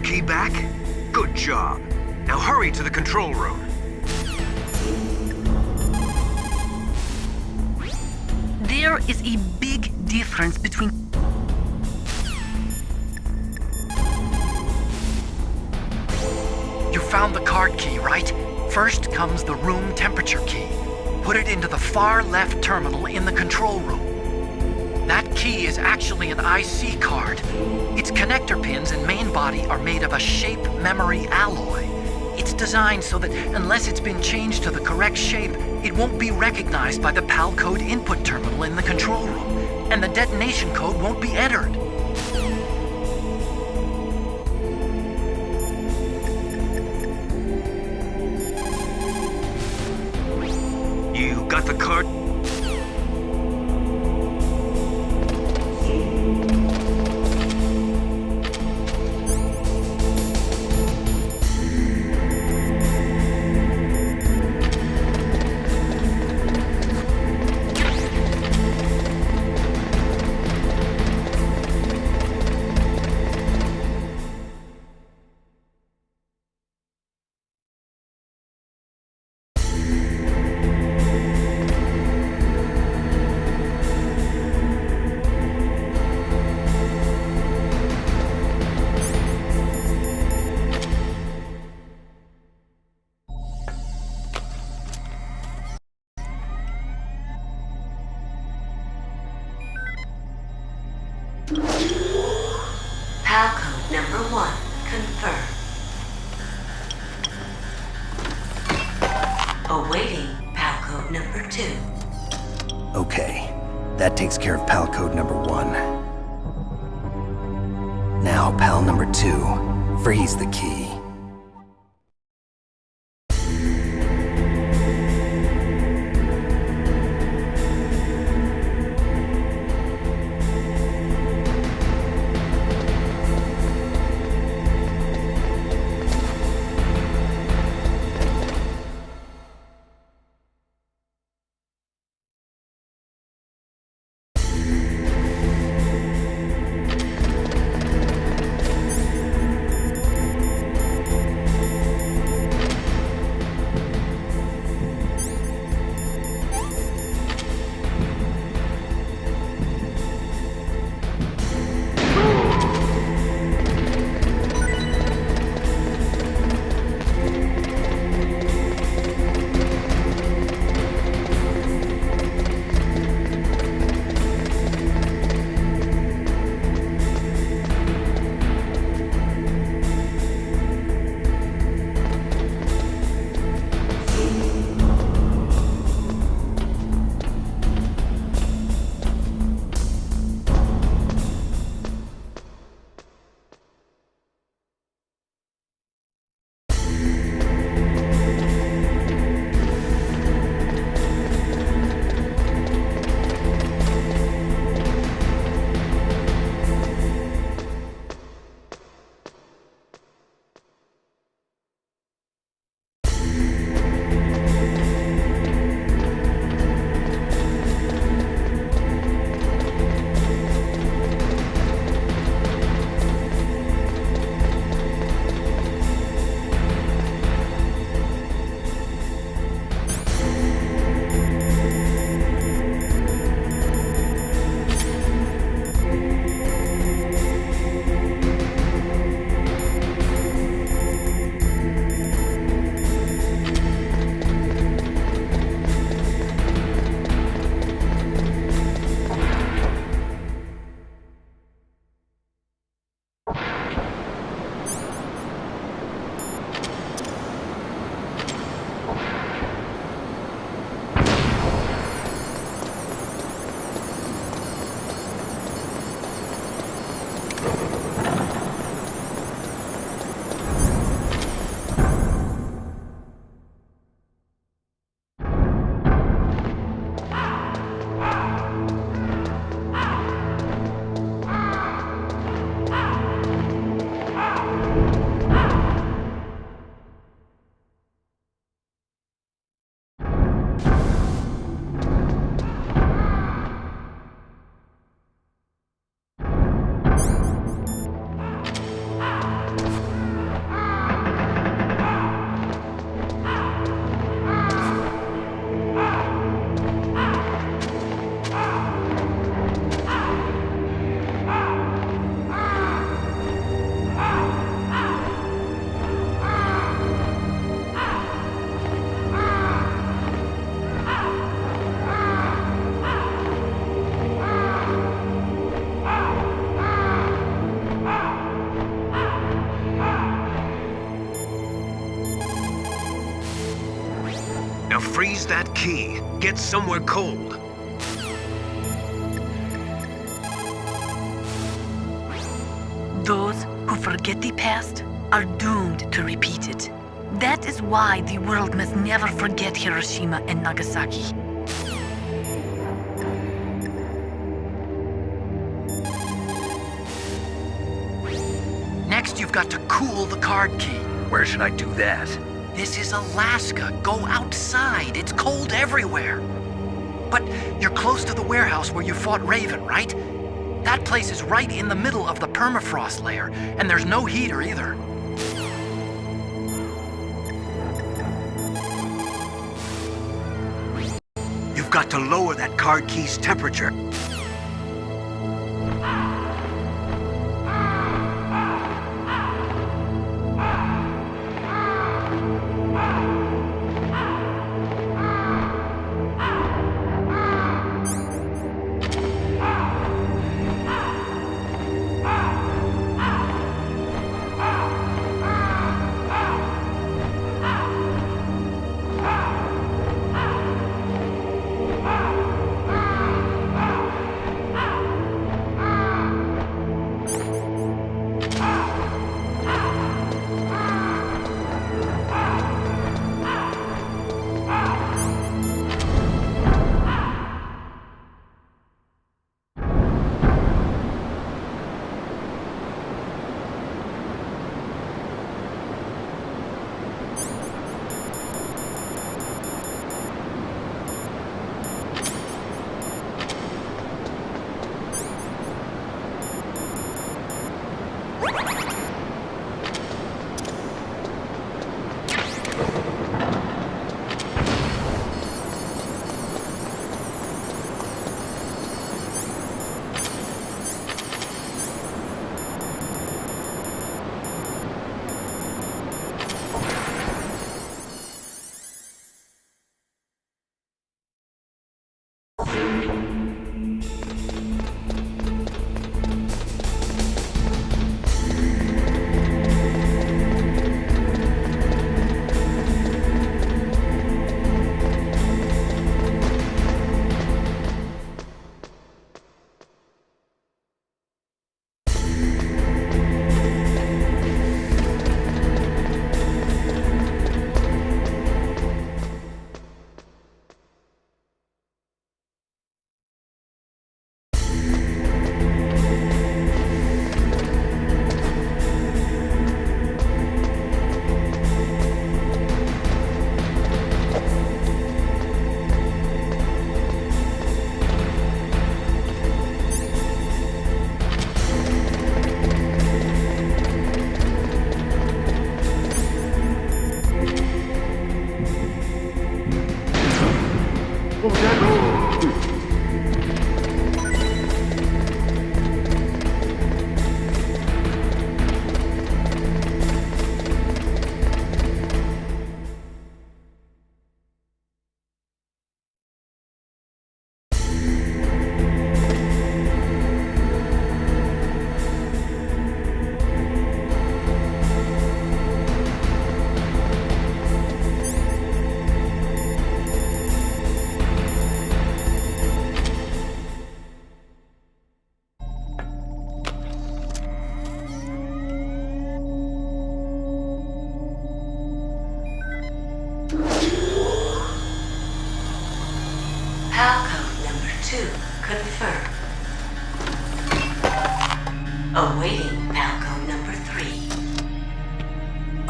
Speaker 7: key back? Good job. Now hurry to the control room.
Speaker 6: There is a big difference between...
Speaker 1: You found the card key, right? First comes the room temperature key. Put it into the far left terminal in the control room. That key is actually an IC card. Its connector pins and main body are made of a shape memory alloy. It's designed so that unless it's been changed to the correct shape, it won't be recognized by the PAL code input terminal in the control room, and the detonation code won't be entered.
Speaker 7: You got the card?
Speaker 5: PAL code number 1, confirmed. Awaiting PAL code number 2.
Speaker 2: Okay, that takes care of PAL code number 1. Now, PAL number 2, freeze the key.
Speaker 7: Now freeze that key. Get somewhere cold.
Speaker 6: Those who forget the past are doomed to repeat it. That is why the world must never forget Hiroshima and Nagasaki.
Speaker 1: Next, you've got to cool the card key.
Speaker 8: Where should I do that?
Speaker 1: This is Alaska. Go outside. It's cold everywhere. But you're close to the warehouse where you fought Raven, right? That place is right in the middle of the permafrost layer, and there's no heater either.
Speaker 3: You've got to lower that card key's temperature.
Speaker 5: Confirmed. Awaiting PAL code number 3.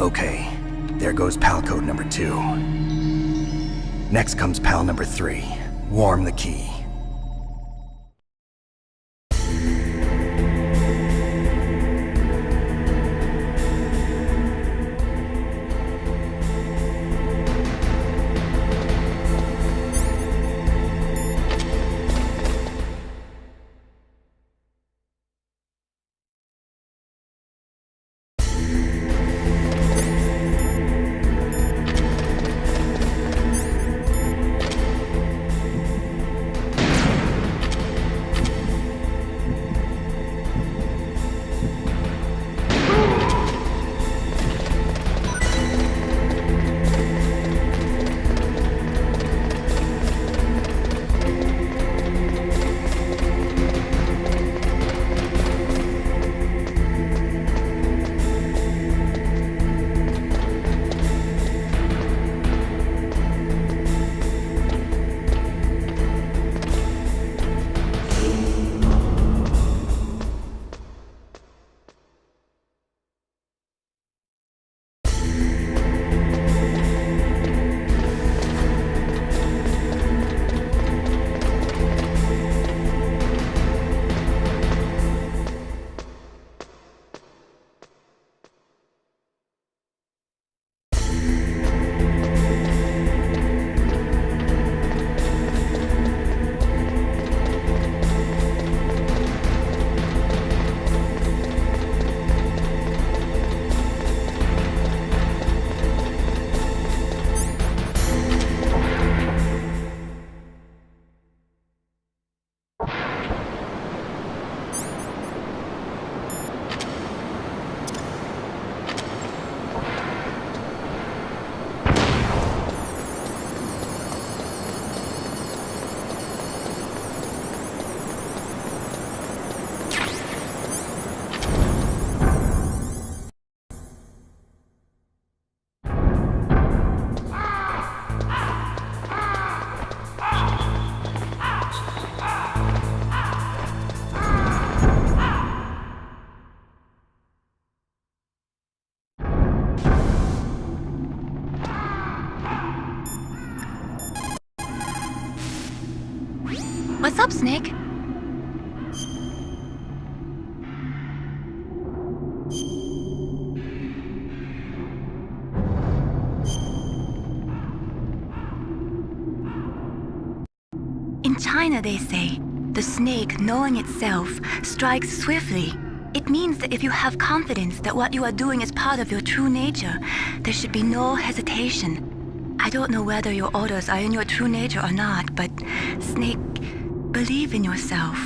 Speaker 2: Okay, there goes PAL code number 2. Next comes PAL number 3. Warm the key.
Speaker 4: What's up, Snake? In China, they say, the snake, knowing itself, strikes swiftly. It means that if you have confidence that what you are doing is part of your true nature, there should be no hesitation. I don't know whether your orders are in your true nature or not, but Snake, believe in yourself.